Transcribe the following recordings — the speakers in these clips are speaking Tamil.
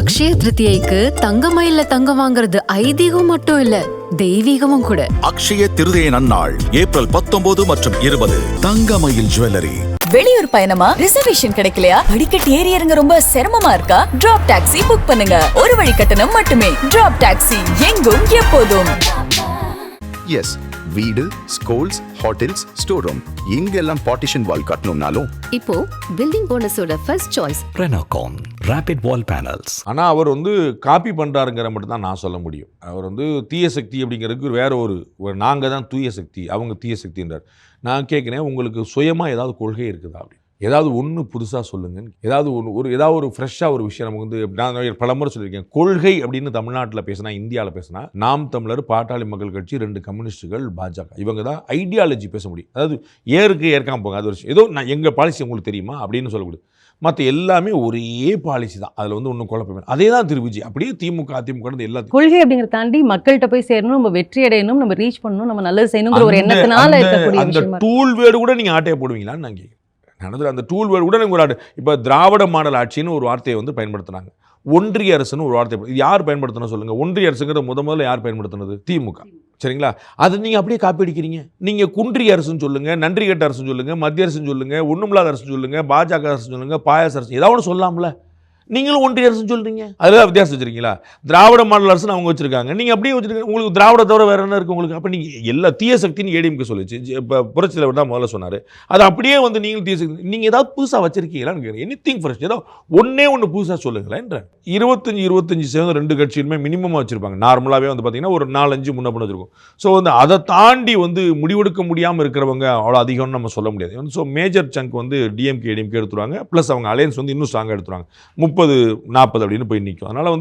அக்ஷய திருதியைக்கு தங்கமயில்ல தங்கம் வாங்குறது ஐதீகம் மட்டும் இல்ல, தெய்வீகமும் கூட. அக்ஷய திருதியை நன்னாள் ஏப்ரல் 19 மற்றும் 20. தங்கமயில் ஜுவல்லரி. வெளியூர் பயணமா? ரிசர்வேஷன் கிடைக்கலையா? படிக்கட்டு ஏறி இறங்க ரொம்ப சிரமமா இருக்கா? டிராப் டாக்ஸி புக் பண்ணுங்க. ஒரு வழி கட்டணம் மட்டுமே. டிராப் டாக்ஸி, எங்கும் எப்போதும். எஸ், வீடு, ஸ்கூல்ஸ், ஹோட்டல்ஸ், ஸ்டோர் ரூம், இங்கெல்லாம் பார்ட்டிஷன் வால் கட்டணும்னாலும் இப்போ பில்டிங் போனஸோட first choice Renocon Rapid Wall Panels. ஆனால் அவர் காப்பி பண்ணுறாருங்கிற மட்டும் தான் நான் சொல்ல முடியும். அவர் தீய சக்தி அப்படிங்கிறதுக்கு வேற ஒரு நாங்கள் தான் தூய சக்தி, அவங்க தீய சக்தின்றார். நான் கேட்குறேன், உங்களுக்கு சுயமாக ஏதாவது கொள்கை இருக்குதா? அப்படி ஏதாவது ஒன்று புதுசாக சொல்லுங்கள். ஏதாவது ஏதாவது ஒரு ஃப்ரெஷ்ஷாக ஒரு விஷயம் நமக்கு நான் பலமுறை சொல்லியிருக்கேன். கொள்கை அப்படின்னு தமிழ்நாட்டில் பேசினா, இந்தியாவில் பேசினா நாம் தமிழர், பாட்டாளி மக்கள் கட்சி, 2 கம்யூனிஸ்டுகள், பாஜக, இவங்க தான் ஐடியாலஜி பேச முடியும். அதாவது ஏற்காம போங்க, அது ஒரு ஏதோ நான் எங்கள் பாலிசி உங்களுக்கு தெரியுமா அப்படின்னு சொல்லக்கூடாது. மற்ற எல்லாமே ஒரே பாலிசி தான், அதில் ஒன்றும் குழப்பமே. அதே தான் திரு விஜய், அப்படியே திமுக எல்லாத்தையும் கொள்கை அப்படிங்கிறத தாண்டி மக்கள்கிட்ட போய் சேரணும், நம்ம வெற்றி அடையணும், நம்ம ரீச் பண்ணணும், நம்ம நல்லது செய்யணுங்கிற ஒரு எண்ணத்தினால இருக்கக்கூடிய அந்த டூல் வேர்டு கூட நீங்கள் ஆட்டையை போடுவீங்களான்னு நான் கேட்குறேன். அந்த டூல் வேர்டு கூட நீங்கள் இப்போ திராவிட மாடல் ஆட்சின்னு ஒரு வார்த்தையை பயன்படுத்தினாங்க. ஒன்றிய அரசுன்னு ஒரு வார்த்தை, இது யார் பயன்படுத்தணும் சொல்லுங்கள்? ஒன்றிய அரசுங்கிற முதல்ல யார் பயன்படுத்தினது? திமுக. சரிங்களா? அது நீங்கள் அப்படியே காப்பி அடிக்கிறீங்க. நீங்கள் குன்றிய அரசுன்னு சொல்லுங்கள், நன்றி கட்ட அரசுன்னு சொல்லுங்கள், மத்திய அரசுன்னு சொல்லுங்கள், ஒன்றுமில்லாத அரசுன்னு சொல்லுங்கள், பாஜக அரசுன்னு சொல்லுங்கள், பாயாச அரசு, ஏதாவது ஒன்று சொல்லலாம்ல. நீங்களும் ஒன்றிய அரசுன்னு சொல்கிறீங்க, அதில் வித்தியாசம் வச்சுருக்கீங்களா? திராவிட மாடல் அரசுன்னு அவங்க வச்சுருக்காங்க, நீங்கள் அப்படியே வச்சுருக்கீங்க. உங்களுக்கு திராவிட தவிர வேறு என்ன இருக்குது உங்களுக்கு? அப்போ நீங்கள் எல்லா தீய சக்தின்னு ஏடிஎம்கே சொல்லிச்சு. இப்போ புரட்சியில் தான் முதல்ல சொன்னார். அது அப்படியே நீங்களும் தீய சக்தி. நீங்கள் ஏதாவது புதுசாக வச்சுருக்கீங்களான்னு கேட்குறேன். எனிதிங் ஃப்ரெஷ், ஏதோ ஒன்று புதுசாக சொல்லுங்களேன்ற. 25% 2 கட்சியுமே மினிமமாக வச்சுருப்பாங்க. நார்மலாகவே பார்த்தீங்கன்னா ஒரு 4-5 முன்ன பண்ண வச்சுருக்கோம். ஸோ அதை தாண்டி முடிவெடுக்க முடியாமல் இருக்கிறவங்க அவ்வளோ அதிகம்னு நம்ம சொல்ல முடியாது. So major chunk DMK ADMK எடுத்துருவாங்க. ப்ளஸ் அவங்க அலையன்ஸ் இன்னும் ஸ்ட்ராங்காக எடுத்துருவாங்க. 30-40 அப்படின்னு போய் நிற்கும். அதனால்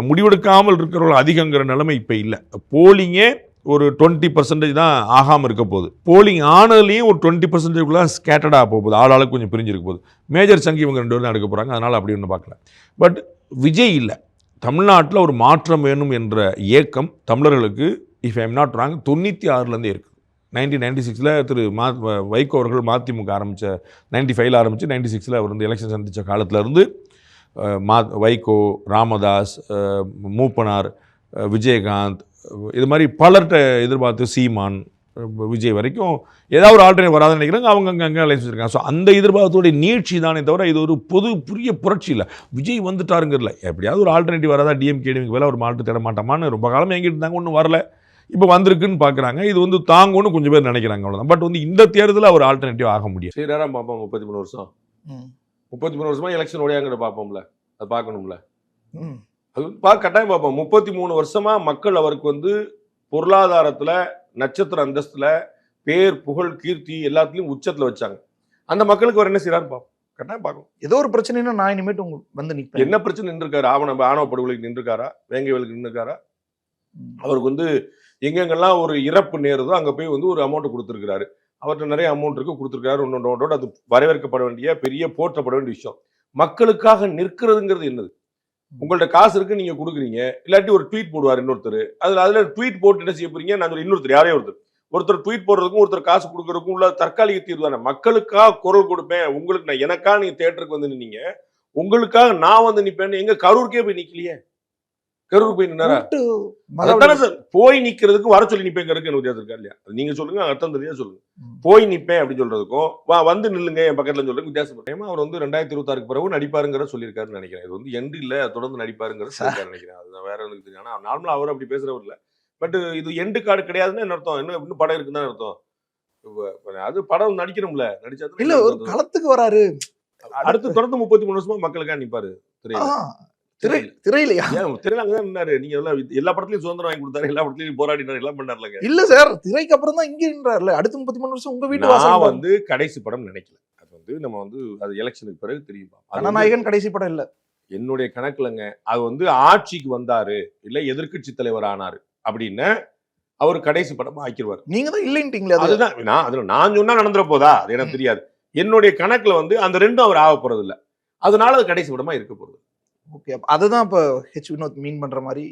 முடிவெடுக்காமல் இருக்கிறவங்க அதிகங்கிற நிலைமை இப்போ இல்லை. போலிங்கே ஒரு 20% தான் ஆகாமல் இருக்க போகுது. போலிங் ஆனதுலேயும் ஒரு 20% ஸ்கேட்டர்டாக போகுது. ஆளாளுக்கு கொஞ்சம் பிரிஞ்சிருக்க போகுது. மேஜர் சங்கி இவங்க 2 பேரும் தான் எடுக்க போகிறாங்க. அதனால் அப்படி ஒன்று பார்க்கல. பட் விஜய் இல்லை, தமிழ்நாட்டில் ஒரு மாற்றம் வேணும் என்ற ஏக்கம் தமிழர்களுக்கு, if I am not wrong, 96 இருக்குது. 1996 திரு வைகோ அவர்கள் மதிமுக ஆரம்பித்த 95 ஆரம்பித்து 96 அவர் எலெக்ஷன் சந்தித்த காலத்திலேருந்து வைகோ, ராமதாஸ், மூப்பனார், விஜயகாந்த், இது மாதிரி பலர்கிட்ட எதிர்பார்த்து சீமான், விஜய் வரைக்கும் ஏதாவது ஒரு ஆல்டர்னேட் வராதுன்னு நினைக்கிறாங்க. அவங்க அங்கே அலைன்ஸ் வச்சுருக்காங்க. ஸோ அந்த எதிர்பார்த்தோடைய நீட்சி தானே தவிர இது ஒரு பெரிய புரட்சி இல்லை. விஜய் வந்துட்டாருங்கிறல, எப்படியாவது ஒரு ஆல்டர்னேட்டிவ் வராதா? டிஎம்கேடிஎம்க்கு வேலை ஒரு மாற்று தேட மாட்டோமான்னு ரொம்ப காலம் எங்கிட்டு இருந்தாங்க, ஒன்றும் வரல. இப்போ வந்திருக்குன்னு பார்க்குறாங்க. இது தாங்கன்னு கொஞ்சம் பேர் நினைக்கிறாங்க, அவ்வளோதான். பட் இந்த தேர்தலில் அவர் ஆல்டர்னேட்டிவ் ஆக முடியும். சரியாராம் பார்ப்போம். 33 வருஷம் 33 வருஷமாக எலெக்ஷன் ஓடியாங்கிற பார்ப்போம்ல, அது பார்க்கணும்ல, அது கட்டாயம் பார்ப்போம். 33 வருஷமாக மக்கள் அவருக்கு பொருளாதாரத்தில், நட்சத்திர அந்தஸ்தில், பேர், புகழ், கீர்த்தி எல்லாத்துலேயும் உச்சத்தில் வச்சாங்க. அந்த மக்களுக்கு அவர் என்ன செய்யறாருன்னு பார்ப்போம். கட்டாயம் பார்க்கணும். ஏதோ ஒரு பிரச்சனைனா நான் இனிமேட்டு நிற்பேன். என்ன பிரச்சனை நின்றுருக்காரு? ஆணவ படுகொலைக்கு நின்றுருக்காரா? வேங்கைவேலுக்கு நின்றுருக்காரா? அவருக்கு எங்கெங்கெல்லாம் ஒரு இறப்பு நேருதோ அங்கே போய் ஒரு அமௌண்ட் கொடுத்துருக்கிறாரு. அவர்கிட்ட நிறைய அமௌண்ட் கொடுத்துருக்காரு. ஒன்றோட அது வரவேற்கப்பட வேண்டிய பெரிய போற்றப்பட வேண்டிய விஷயம். மக்களுக்காக நிற்கிறதுங்கிறது என்னது? உங்கள்ட்ட காசு இருக்கு, நீங்க கொடுக்குறீங்க. இல்லாட்டி ஒரு ட்வீட் போடுவார் இன்னொருத்தர், அதுல ட்வீட் போட்டு என்ன செய்ய போறீங்க? நான் இன்னொருத்தர், யாரே ஒருத்தர் ட்வீட் போடுறதுக்கும் ஒருத்தர் காசு கொடுக்கறதுக்கும் உள்ள தற்காலிக தீர்வு தானே. மக்களுக்காக குரல் கொடுப்பேன், உங்களுக்கு நான் எனக்காக நீங்க தியேட்டருக்கு நின்னீங்க, உங்களுக்காக நான் நிற்பேன்னு எங்க கரூருக்கே போய் நிக்கலையே? கரூர் போய் நின்னாரா? போய் நிக்கிறதுக்கு வர சொல்லி நிப்பேங்கிறதுக்கு எனக்கு வித்தியாசம் இருக்கா இல்லையா? நீங்க சொல்லுங்க, அர்த்தம் தெரியா சொல்லுங்க. போய் நிப்பேன் அப்படின்னு சொல்றதுக்கும் நில்லுங்க என் பக்கத்துல சொல்றதுக்கு வித்தியாசம். அவர் 2026 பிறகு நடிப்பாருங்கிற சொல்லியிருக்காருன்னு நினைக்கிறேன். இது எண்ட் இல்ல, தொடர்ந்து நடிப்பாருங்கிற நினைக்கிறேன். அது வேற எனக்கு தெரியும். ஆனா நார்மலா அவர் அப்படி பேசுறவர் இல்ல. பட் இது எண்டு கார்டு கிடையாதுன்னு என்ன அர்த்தம்? இன்னும் படம் இருக்குன்னு அர்த்தம். அது படம் நடிக்கணும்ல, நடிச்சா இல்ல ஒரு களத்துக்கு வராரு. அடுத்து தொடர்ந்து 33 வருஷமா மக்களுக்காக நிப்பாரு. திரையிலையா? நீங்க எல்லா படத்துலயும் சுதந்திரம் வாங்கி கொடுத்தாரு, எல்லா படத்துலயும் போராடினாரு, எல்லாம் பண்ணாருலங்க. இல்ல சார், திரைக்கு அப்புறம் தான் இங்க நின்றாருல. அடுத்து 33 வருஷம் உங்க வீட்டு வாசல். கடைசி படம் நினைக்கல. அது நம்ம அது எலெக்ஷனுக்கு பிறகு தெரியும். ஜனநாயகன் கடைசி படம் இல்ல என்னுடைய கணக்குலங்க. அது ஆட்சிக்கு வந்தாரு, இல்ல எதிர்க்கட்சி தலைவர் ஆனாரு அப்படின்னு அவர் கடைசி படமா ஆக்கிடுவார். நீங்க தான் இல்லைன்ட்டீங்களே. அதுதான் நான் சொன்னா நடந்துட போதா? அது எனக்கு தெரியாது. என்னுடைய கணக்குல அந்த 2ம் அவர் ஆக போறது இல்ல. அதனால அது கடைசி படமா இருக்க போறது. ஓகே, அதுதான் இப்ப ஹெச் வினோத் மீன் பண்ற மாதிரி.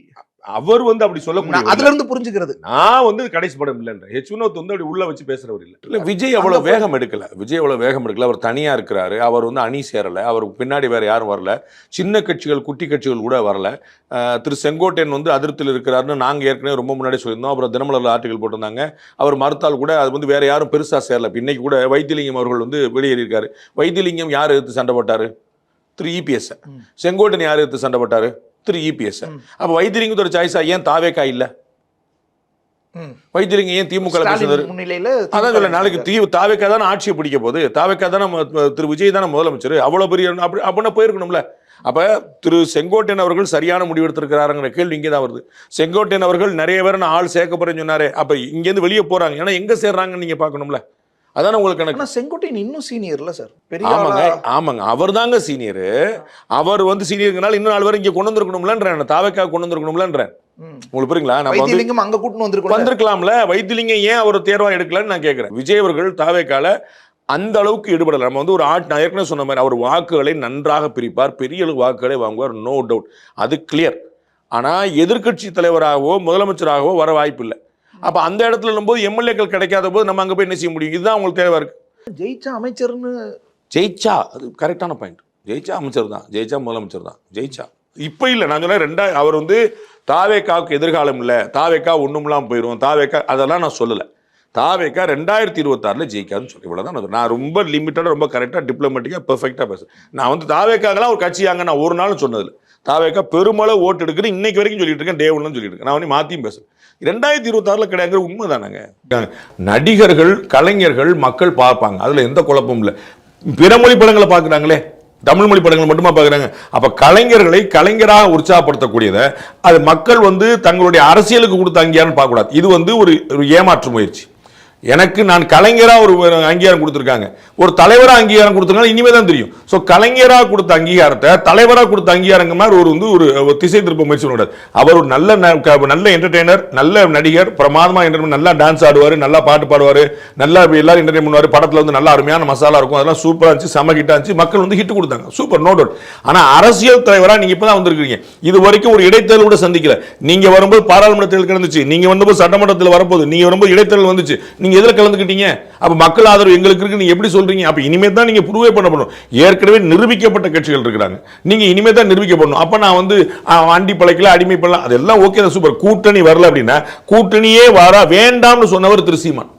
அவர் வந்து அப்படி சொல்லக்கூடிய அதுல இருந்து புரிஞ்சுக்கிறது. நான் வந்து கடைசி படம் இல்லைன்ற ஹெச் வினோத் வந்து அப்படி உள்ள வச்சு பேசுறவர் இல்லை. விஜய் அவ்வளவு வேகம் எடுக்கல. அவர் தனியா இருக்கிறாரு. அவர் வந்து அணி சேரல. அவருக்கு பின்னாடி வேற யாரும் வரல. சின்ன கட்சிகள் குட்டி கட்சிகள் கூட வரல. திரு செங்கோட்டையன் வந்து அதிருப்தியில் இருக்கிறாருன்னு நாங்க ஏற்கனவே ரொம்ப முன்னாடி சொல்லியிருந்தோம். அப்புறம் தினமலர்ல ஆர்டிகல் போட்டிருந்தாங்க. அவர் மறுத்தால் கூட அது வந்து வேற யாரும் பெருசா சேரல. இன்னைக்கு கூட வைத்திலிங்கம் அவர்கள் வந்து வெளியேறியிருக்காரு. வைத்திலிங்கம் யார் எடுத்து சண்டை போட்டாரு? திரு இபிஎஸ். செங்கோட்டையன் யார் எடுத்து சண்டை போட்டாரு? திரு இபிஎஸ். அப்ப வைத்திலிங்கத்தோட சாய்ஸா ஏன் தாவேக்கா இல்ல? வைத்திலிங்கம் ஏன் திமுக முன்னிலையில அதான் சொல்ல நாளைக்கு தாவேக்கா தானே ஆட்சியை பிடிக்க போகுது. தாவேக்கா தானே திரு விஜய் தானே முதலமைச்சர். அவ்வளவு பெரிய அப்படின்னா போயிருக்கணும்ல. அப்ப திரு செங்கோட்டையன் அவர்கள் சரியான முடிவு எடுத்திருக்கிறாருங்கிற கேள்வி இங்கே தான் வருது. செங்கோட்டையன் அவர்கள் நிறைய பேர் நான் ஆள் சேர்க்க போறேன்னு சொன்னாரு. அப்ப இங்கேருந்து வெளியே போறாங்க. ஏன்னா எங்க சேர்றாங்கன்னு நீங்க பார்க்கணும்ல. அதான உங்களுக்கு கணக்கு. செங்கோட்டையன் இன்னும் சீனியர்ல சார். ஆமாங்க அவர் தாங்க சீனியர். அவர் வந்து சீனியர்னால இன்னும் 4 பேர் இங்க கொண்டு வந்திருக்கணும்லன்றேன். தாவேக்கா கொண்டு வந்திருக்கணும்ன்றேன். உங்களுக்கு புரியுங்களா? வைத்திலிங்கம் அங்க கூட்டு வந்திருக்கலாம்ல. வைத்திலிங்கம் ஏன் அவர் தேர்வா எடுக்கலன்னு நான் கேட்கிறேன். விஜய் அவர்கள் தாவேக்கால அந்த அளவுக்கு ஈடுபடல. நம்ம வந்து ஒரு நான் ஏற்கனவே சொன்ன மாதிரி அவர் வாக்குகளை நன்றாக பிரிப்பார். பெரிய அளவு வாக்குகளை வாங்குவார். நோ டவுட், அது கிளியர். ஆனா எதிர்கட்சி தலைவராகவோ முதலமைச்சராகவோ வர வாய்ப்பு இல்லை. அப்ப அந்த இடத்துல போது எம்எல்ஏக்கள் கிடைக்காத போது நம்ம அங்க போய் என்ன செய்ய முடியும்? இதுதான் உங்களுக்கு தேவை இருக்கு. ஜெயிச்சா அமைச்சர்னு ஜெயிச்சா அது கரெக்டான பாயிண்ட். ஜெயிச்சா அமைச்சர் தான், ஜெயிச்சா முதலமைச்சர் தான். ஜெயிச்சா இப்ப இல்ல. நான் சொன்ன அவர் வந்து தாவேக்காவுக்கு எதிர்காலம் இல்ல, தாவேக்கா ஒண்ணுமில்லாம போயிடும், தாவேக்கா அதெல்லாம் நான் சொல்லல. தாவேக்கா 2026 ஜெயிக்காதுன்னு சொல்லி இவ்வளவுதான். நான் ரொம்ப லிமிட்டடா ரொம்ப கரெக்டா டிப்ளமேட்டிக்கா பெர்ஃபெக்டா பேசுறேன். நான் வந்து தாவேக்காங்கலாம் ஒரு கட்சியாங்க நான் ஒரு நாளும் சொன்னதில்லை. தாவேக்கா பெருமளவு ஓட்டு எடுக்குன்னு இன்னைக்கு வரைக்கும் சொல்லிட்டு இருக்கேன். டே ஒன்னு சொல்லிட்டு இருக்கேன். நான் வந்து மாத்தியும் பேசுறேன். 2026 கிடையாது உண்மைதானங்க. நடிகர்கள் கலைஞர்கள் மக்கள் பார்ப்பாங்க. அதுல எந்த குழப்பமும் இல்லை. பிற மொழி படங்களை பார்க்குறாங்களே, தமிழ் மொழி படங்கள் மட்டுமா பார்க்குறாங்க. அப்ப கலைஞர்களை கலைஞராக உற்சாகப்படுத்தக்கூடியதை அது மக்கள் வந்து தங்களுடைய அரசியலுக்கு கொடுத்த அங்கீகாரம் பார்க்கக்கூடாது. இது வந்து ஒரு ஏமாற்று முயற்சி. எனக்கு நான் கலைஞராக ஒரு அங்கீகாரம் கொடுத்துருக்காங்க, ஒரு தலைவராக அங்கீகாரம் கொடுத்துருக்காங்க, இனிமே தான் தெரியும். ஸோ கலைஞராக கொடுத்த அங்கீகாரத்தை தலைவராக கொடுத்த அங்கீகாரங்க மாதிரி ஒரு வந்து ஒரு திசை திருப்ப முயற்சி பண்ணக்கூடாது. அவர் ஒரு நல்ல என்டர்டெய்னர், நல்ல நடிகர், பிரமாதமாக என்டர்டைன், நல்லா டான்ஸ் ஆடுவார், நல்லா பாட்டு பாடுவார், நல்லா எல்லாரும் என்டர்டைன் பண்ணுவார். படத்தில் வந்து நல்ல அருமையான மசாலா இருக்கும். அதெல்லாம் சூப்பராக இருந்துச்சு, செம ஹிட்டாக இருந்துச்சு, மக்கள் வந்து ஹிட் கொடுத்தாங்க. Super, no doubt. ஆனால் அரசியல் தலைவராக நீங்கள் இப்போ தான் வந்திருக்கீங்க. இது வரைக்கும் ஒரு இடைத்தேர்தல் கூட சந்திக்கல. நீங்கள் வரும்போது பாராளுமன்ற தேர்தல் கிடந்துச்சு, நீங்கள் வந்தபோது சட்டமன்றத்தில் வரப்போகுது, நீங்கள் வரும்போது இடைத்தேர்தல் வந்துச்சு, நீங்கள் எதில் கலந்துக்கிட்டீங்க? அப்ப மக்கள் ஆதரவு எங்களுக்கு இருக்கு நீங்க எப்படி சொல்றீங்க? அப்ப இனிமே தான் நீங்க ப்ரூவ் பண்ணணும். ஏற்கனவே நிரூபிக்கப்பட்ட கட்சிகள் இருக்கிறாங்க, நீங்க இனிமே தான் நிரூபிக்கப்படணும். அப்ப நான் வந்து அண்டி பழைக்கல அடிமை பண்ணலாம், அதெல்லாம் ஓகே தான், சூப்பர். கூட்டணி வரல அப்படின்னா கூட்டணியே வர வேண்டாம்னு சொன்னவர் திரு சீமான்.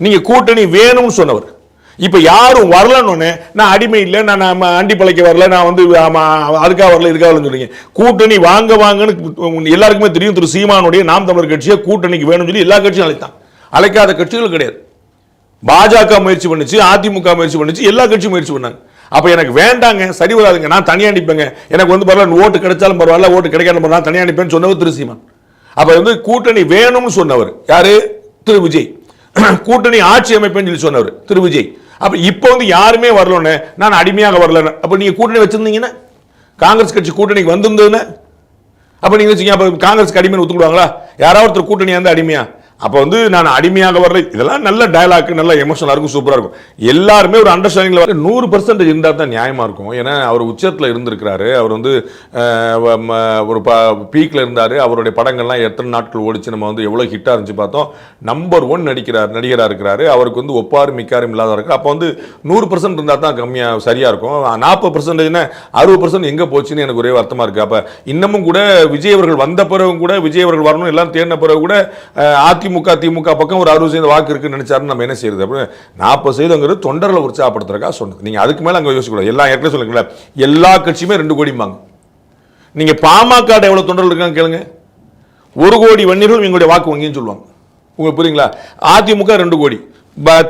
நீங்க கூட்டணி வேணும்னு சொன்னவர். இப்ப யாரும் வரலன்னு நான் அடிமை இல்லை, நான் அண்டி பழைக்க வரல, நான் வந்து அதுக்காக வரல இதுக்காக வரலன்னு சொல்றீங்க. கூட்டணி வாங்கன்னு எல்லாருக்குமே தெரியும். திரு சீமானுடைய நாம் தமிழர் கட்சியை கூட்டணிக்கு வேணும்னு சொல்லி எல்லா கட்சியும் அழைத்தான். அழைக்காத கட்சிகள் கிடையாது. பாஜக முயற்சி பண்ணுச்சு, அதிமுக முயற்சி பண்ணுச்சு, எல்லா கட்சியும் முயற்சி பண்ணாங்க. அப்ப எனக்கு வேண்டாங்க, சரி வராதுங்க, நான் தனியா நிற்பேங்க, எனக்கு வந்து பரவாயில்ல ஓட்டு கிடைச்சாலும் பரவாயில்ல, ஓட்டு கிடைக்காத பரவாயில்ல, தனியா நிற்பேன்னு சொன்னவர் திரு சீமான். அப்ப வந்து கூட்டணி வேணும்னு சொன்னவர் யாரு? திரு விஜய். கூட்டணி ஆட்சி அமைப்பேன்னு சொல்லி சொன்னவர் திரு விஜய். அப்ப இப்ப வந்து யாருமே வரலன்னு நான் அடிமையாக வரல. அப்ப நீங்க கூட்டணி வச்சிருந்தீங்கன்னா, காங்கிரஸ் கட்சி கூட்டணிக்கு வந்திருந்ததுன்னா, அப்ப நீங்க வச்சுக்கீங்க, அப்ப காங்கிரஸ் அடிமையை ஒத்துக்கிடுவாங்களா? யாராவது ஒருத்தர் கூட்டணியா இருந்தா அடிமையா? அப்போ வந்து நான் அடிமையாக வரல. இதெல்லாம் நல்ல டயலாக், நல்ல எமோஷனலாக இருக்கும், சூப்பராக இருக்கும். எல்லாருமே ஒரு அண்டர்ஸ்டாண்டிங்கில் வர 100% இருந்தால் தான் நியாயமாக இருக்கும். ஏன்னா அவர் உச்சத்தில் இருந்திருக்கிறாரு. அவர் வந்து ஒரு பீக்கில் இருந்தார். அவருடைய படங்கள்லாம் எத்தனை நாட்கள் ஓடிச்சு, நம்ம வந்து எவ்வளோ ஹிட்டாக இருந்துச்சு பார்த்தோம். நம்பர் 1 நடிகராக இருக்கிறாரு. அவருக்கு வந்து ஒப்பாரும் மிக்காரும் இல்லாத இருக்கு. அப்போ வந்து 100% இருந்தால் தான் கம்மியாக சரியாக இருக்கும். 40% 60% எங்கே போச்சுன்னு எனக்கு ஒரே வருத்தமாக இருக்குது. அப்போ இன்னமும் கூட விஜய் அவர்கள் வந்த பிறகு கூட, விஜய் அவர்கள் வரணும் எல்லாம் தேடின பிறகு கூட அதிமுக திமுக பக்கம் ஒரு 60% வாக்கு இருக்குன்னு நினைச்சாரு. நம்ம என்ன செய்யறது? அப்படி 40% தொண்டர்களை உற்சாகப்படுத்துறதுக்காக சொன்னது. நீங்க அதுக்கு மேல அங்க யோசிக்கூடாது. எல்லாம் ஏற்கனவே சொல்லுங்களா, எல்லா கட்சியுமே 2 கோடிம்பாங்க. நீங்க பாமக எவ்வளவு தொண்டர்கள் இருக்காங்க கேளுங்க. 1 கோடி வன்னியர்கள் எங்களுடைய வாக்கு வங்கின்னு சொல்லுவாங்க. உங்களுக்கு புரியுங்களா? அதிமுக 2 கோடி,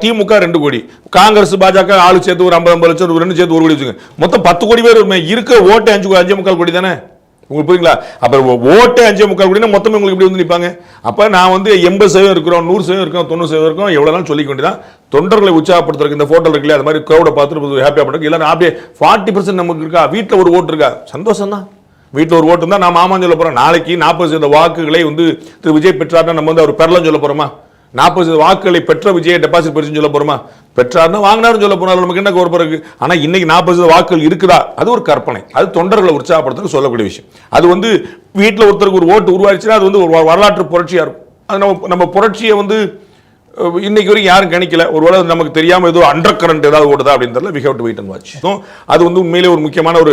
திமுக 2 கோடி, காங்கிரஸ் பாஜக ஆளு சேர்த்து ஒரு 50 லட்சம், 2 சேர்த்து 1 கோடி வச்சுங்க, மொத்தம் 10 கோடி பேர் இருக்க ஓட்டு 5.25 கோடி தானே. உங்களுக்கு புரியுங்களா? அப்ப ஓட்டு 5.25 கோடினா மொத்தம் உங்களுக்கு இப்படி வந்து நிற்பாங்க. அப்ப நான் வந்து 80% இருக்கிறோம், 100% இருக்கிறோம், 90% இருக்கிறோம், எவ்வளவு சொல்லிக்க வேண்டியதான். தொண்டர்களை உற்சாகப்படுத்துறதுக்கு இந்த போட்டோ இருக்குல்ல, அது மாதிரி கிரௌட பார்த்துட்டு ஹாப்பியா பண்ணுறதுக்கு எல்லாரும் அப்படியே 40% நமக்கு இருக்கா, வீட்டில் ஒரு ஓட்டு இருக்கா, சந்தோஷம் தான். வீட்டில் ஒரு ஓட்டு இருந்தால் நான் மாமான்னு சொல்ல போறோம். நாளைக்கு 40% வாக்குகளை வந்து திரு விஜய் பெற்றார்னா நம்ம வந்து அவர் பெறலன்னு சொல்ல போறோமா? 40% வாக்குகளை பெற்ற விஜயை டெபாசிட் பெருசுன்னு சொல்ல போறோமா? பெற்றாருன்னா வாங்கினாருன்னு சொல்ல போனாலும் நமக்கு என்ன கோர்ப்பு இருக்கு? ஆனா இன்னைக்கு 40% வாக்குகள் இருக்குதா? அது ஒரு கற்பனை. அது தொண்டர்களை உற்சாகப்படுத்த சொல்லக்கூடிய விஷயம். அது வந்து வீட்டில் ஒருத்தருக்கு ஒரு ஓட்டு உருவாச்சுன்னா அது வந்து ஒரு வரலாற்று புரட்சியா இருக்கும். அது நம்ம புரட்சியை வந்து இன்னைக்கு வரைக்கும் யாரும் கணிக்கல. ஒருவேளை நமக்கு தெரியாம ஏதோ அண்டர் கரண்ட் ஏதாவது ஓடுதா அப்படின்னு we have to wait and watch. அது வந்து உண்மையிலே ஒரு முக்கியமான ஒரு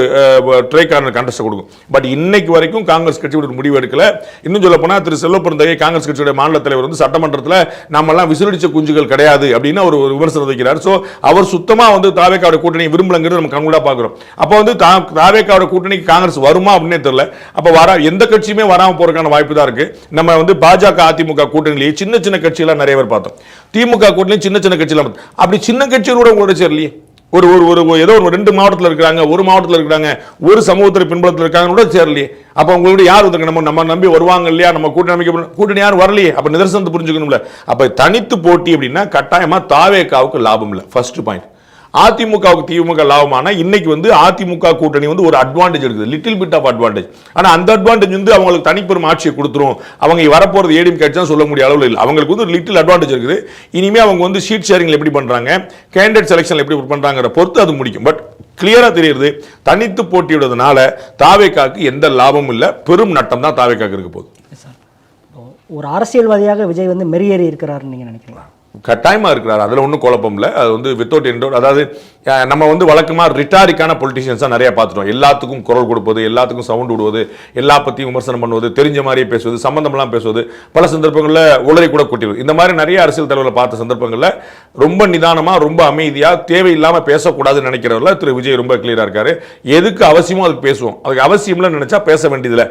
ட்ரை கார்னர் கண்டஸ்ட் கொடுக்கும். பட் இன்னைக்கு வரைக்கும் காங்கிரஸ் கட்சியோட ஒரு முடிவு எடுக்கல. இன்னும் சொல்ல போனா திரு செல்வப்பிரந்தையை காங்கிரஸ் கட்சியோட மாநில தலைவர் வந்து சட்டமன்றத்தில் நம்ம எல்லாம் விசிலடிச்ச குஞ்சுகள் கிடையாது அப்படின்னு ஒரு விமர்சனம் வைக்கிறார். ஸோ அவர் சுத்தமா வந்து தாவேக்காவோட கூட்டணி விரும்பலங்கிறது நம்ம கண்கூடா பார்க்கிறோம். அப்போ வந்து தாவேக்காவோட கூட்டணிக்கு காங்கிரஸ் வருமா அப்படின்னே தெரியல. அப்போ எந்த கட்சியுமே வராம போறதுக்கான வாய்ப்பு தான் இருக்கு. நம்ம வந்து பாஜக அதிமுக கூட்டணியிலேயே சின்ன சின்ன கட்சியெல்லாம் நிறைய பேர் பார்த்தோம். திமுக கூட்டணியும் சின்ன சின்ன கட்சியெல்லாம் அப்படி சின்ன கட்சியோட உங்களோட சேரலையே. ஒரு ஏதோ ஒரு 2 மாவட்டத்தில் இருக்கிறாங்க, ஒரு மாவட்டத்தில் இருக்கிறாங்க, ஒரு சமூகத்தில் பின்புலத்தில் இருக்காங்க கூட சேரலையே. அப்ப உங்களுடைய யார் வந்து நம்ம நம்பி வருவாங்க இல்லையா? நம்ம கூட்டணி யாரும் வரலையே. அப்ப நிதர்சனத்தை புரிஞ்சுக்கணும்ல. அப்ப தனித்து போட்டி அப்படின்னா கட்டாயமா தாவேக்காவுக்கு லாபம் இல்லை. First point. அதிமுகவுக்கு திமுக லாபமான இன்னைக்கு வந்து அதிமுக கூட்டணி வந்து ஒரு அட்வான்டேஜ் இருக்குது, லிட்டில் பிட் ஆஃப் அட்வான்டேஜ். ஆனா அந்த அட்வான்டேஜ் வந்து அவங்களுக்கு தனிப்பெரும் ஆட்சியை கொடுத்துரும். அவங்க வரப்போறது ஏடிஎம் கட்சி தான் சொல்ல முடிய அளவில் இல்லை. அவங்களுக்கு வந்து லிட்டில் அட்வான்டேஜ் இருக்குது. இனிமே அவங்க வந்து ஷீட் ஷேரிங்ல எப்படி பண்றாங்க, கேண்டிடேட் செலக்ஷன்ல எப்படி பண்றாங்கிற பொறுத்து அது முடிக்கும். பட் கிளியரா தெரியுது, தனித்து போட்டியிடுறதுனால தாவேக்காக்கு எந்த லாபமும் இல்லை, பெரும் நட்டம் தான் தாவேக்காக்கு இருக்க போகுது. ஒரு அரசியல்வாதியாக விஜய் வந்து மெரியேறி இருக்கிறாருன்னு நீங்க நினைக்கிறீங்களா? கட்டாயமா இருக்கிறார், அதுல ஒன்றும் குழப்பம் இல்லை. அது வந்து வித்தவுட் என்டோர், அதாவது நம்ம வந்து வழக்கமா ரிட்டாரிக்கான பொலிட்டிஷியன்ஸா நிறைய பார்த்துட்டோம். எல்லாத்துக்கும் குரல் கொடுப்பது, எல்லாத்துக்கும் சவுண்ட் விடுவது, எல்லா பத்தியும் விமர்சனம் பண்ணுவது, தெரிஞ்ச மாதிரியே பேசுவது, சம்பந்தம்லாம் பேசுவது, பல சந்தர்ப்பங்களில் உளறி கூட கொட்டிடுவது, இந்த மாதிரி நிறைய அரசியல் தலைவர்களை பார்த்த சந்தர்ப்பங்களில் ரொம்ப நிதானமா ரொம்ப அமைதியா தேவையில்லாம பேசக்கூடாதுன்னு நினைக்கிறவர்கள திரு விஜய் ரொம்ப கிளியரா இருக்காரு. எதுக்கு அவசியமோ அதுக்கு பேசுவோம், அதுக்கு அவசியம்ல நினைச்சா பேச வேண்டியதில்லை.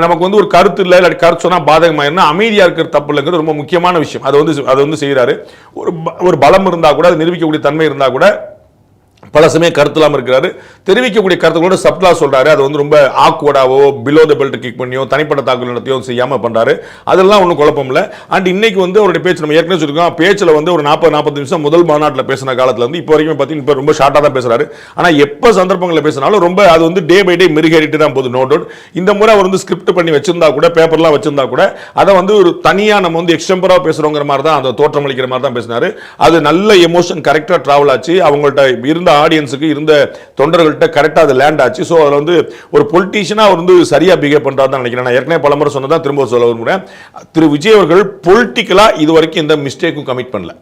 நமக்கு வந்து ஒரு கருத்து இல்லை, இல்லாட்டி கருத்து சொன்னா பாதகமாயிருந்தா அமைதியா இருக்கிற தப்பு இல்லைங்கிறது ரொம்ப முக்கியமான விஷயம். அதை வந்து செய்யறாரு. ஒரு பலம் இருந்தா கூட, அது நிரூபிக்கக்கூடிய தன்மை இருந்தா கூட பல சமயம் கருத்து இல்லாமல் இருக்கிறாரு. தெரிவிக்கக்கூடிய கருத்துக்களோட சப்ளா சொல்றாரு. அது வந்து ரொம்ப ஆக்வர்டாவோ பிலோ த பெல்ட் கிக் பண்ணியோ தனிப்பட்ட தாக்குதல் நடத்தியோ செய்யாம பண்றாரு. அதெல்லாம் ஒன்றும் குழப்பம் இல்லை. அண்ட் இன்னைக்கு வந்து அவருடைய பேச்சு நம்ம ஏற்கனவே சொல்லியிருக்கோம், பேச்சில் வந்து ஒரு 40-45 நிமிஷம் முதல் மாநாட்டில் பேசின காலத்துல இருந்து இப்போ வரைக்கும் பார்த்தீங்கன்னா இப்போ ரொம்ப ஷார்ட்டாக தான் பேசுறாரு. ஆனால் எப்போ சந்தர்ப்பங்களில் பேசினாலும் ரொம்ப அது வந்து டே பை டே மெருகேறிட்டு தான் போகுது. No doubt. இந்த முறை அவர் வந்து ஸ்கிரிப்ட் பண்ணி வச்சிருந்தா கூட, பேப்பர்லாம் வச்சிருந்தா கூட, அதை வந்து ஒரு தனியா நம்ம வந்து எக்ஸ்டெம்பரா பேசுறோங்கிற மாதிரி தான் அந்த தோற்றம் அளிக்கிற மாதிரி தான் பேசினாரு. அது நல்ல எமோஷன் கரெக்டா டிராவல் ஆச்சு. அவங்கள்ட்ட இருந்த ஆடியன்ஸுக்கு இருந்த தொண்டர்கள்ட்ட கரெக்டா அது லேண்ட் ஆச்சு. சோ அதுல வந்து ஒரு பொலிட்டீஷியனா அவர் வந்து சரியா பிஹேவ் பண்றாருன்னு நினைக்கிறேன். நான் ஏற்கனவே பலமுறை சொன்னதா திரும்ப சொல்ல விரும்புறேன். திரு விஜய் அவர்கள் பொலிட்டிக்கலா இதுவரைக்கும் எந்த மிஸ்டேக்கும் கமிட் பண்ணல.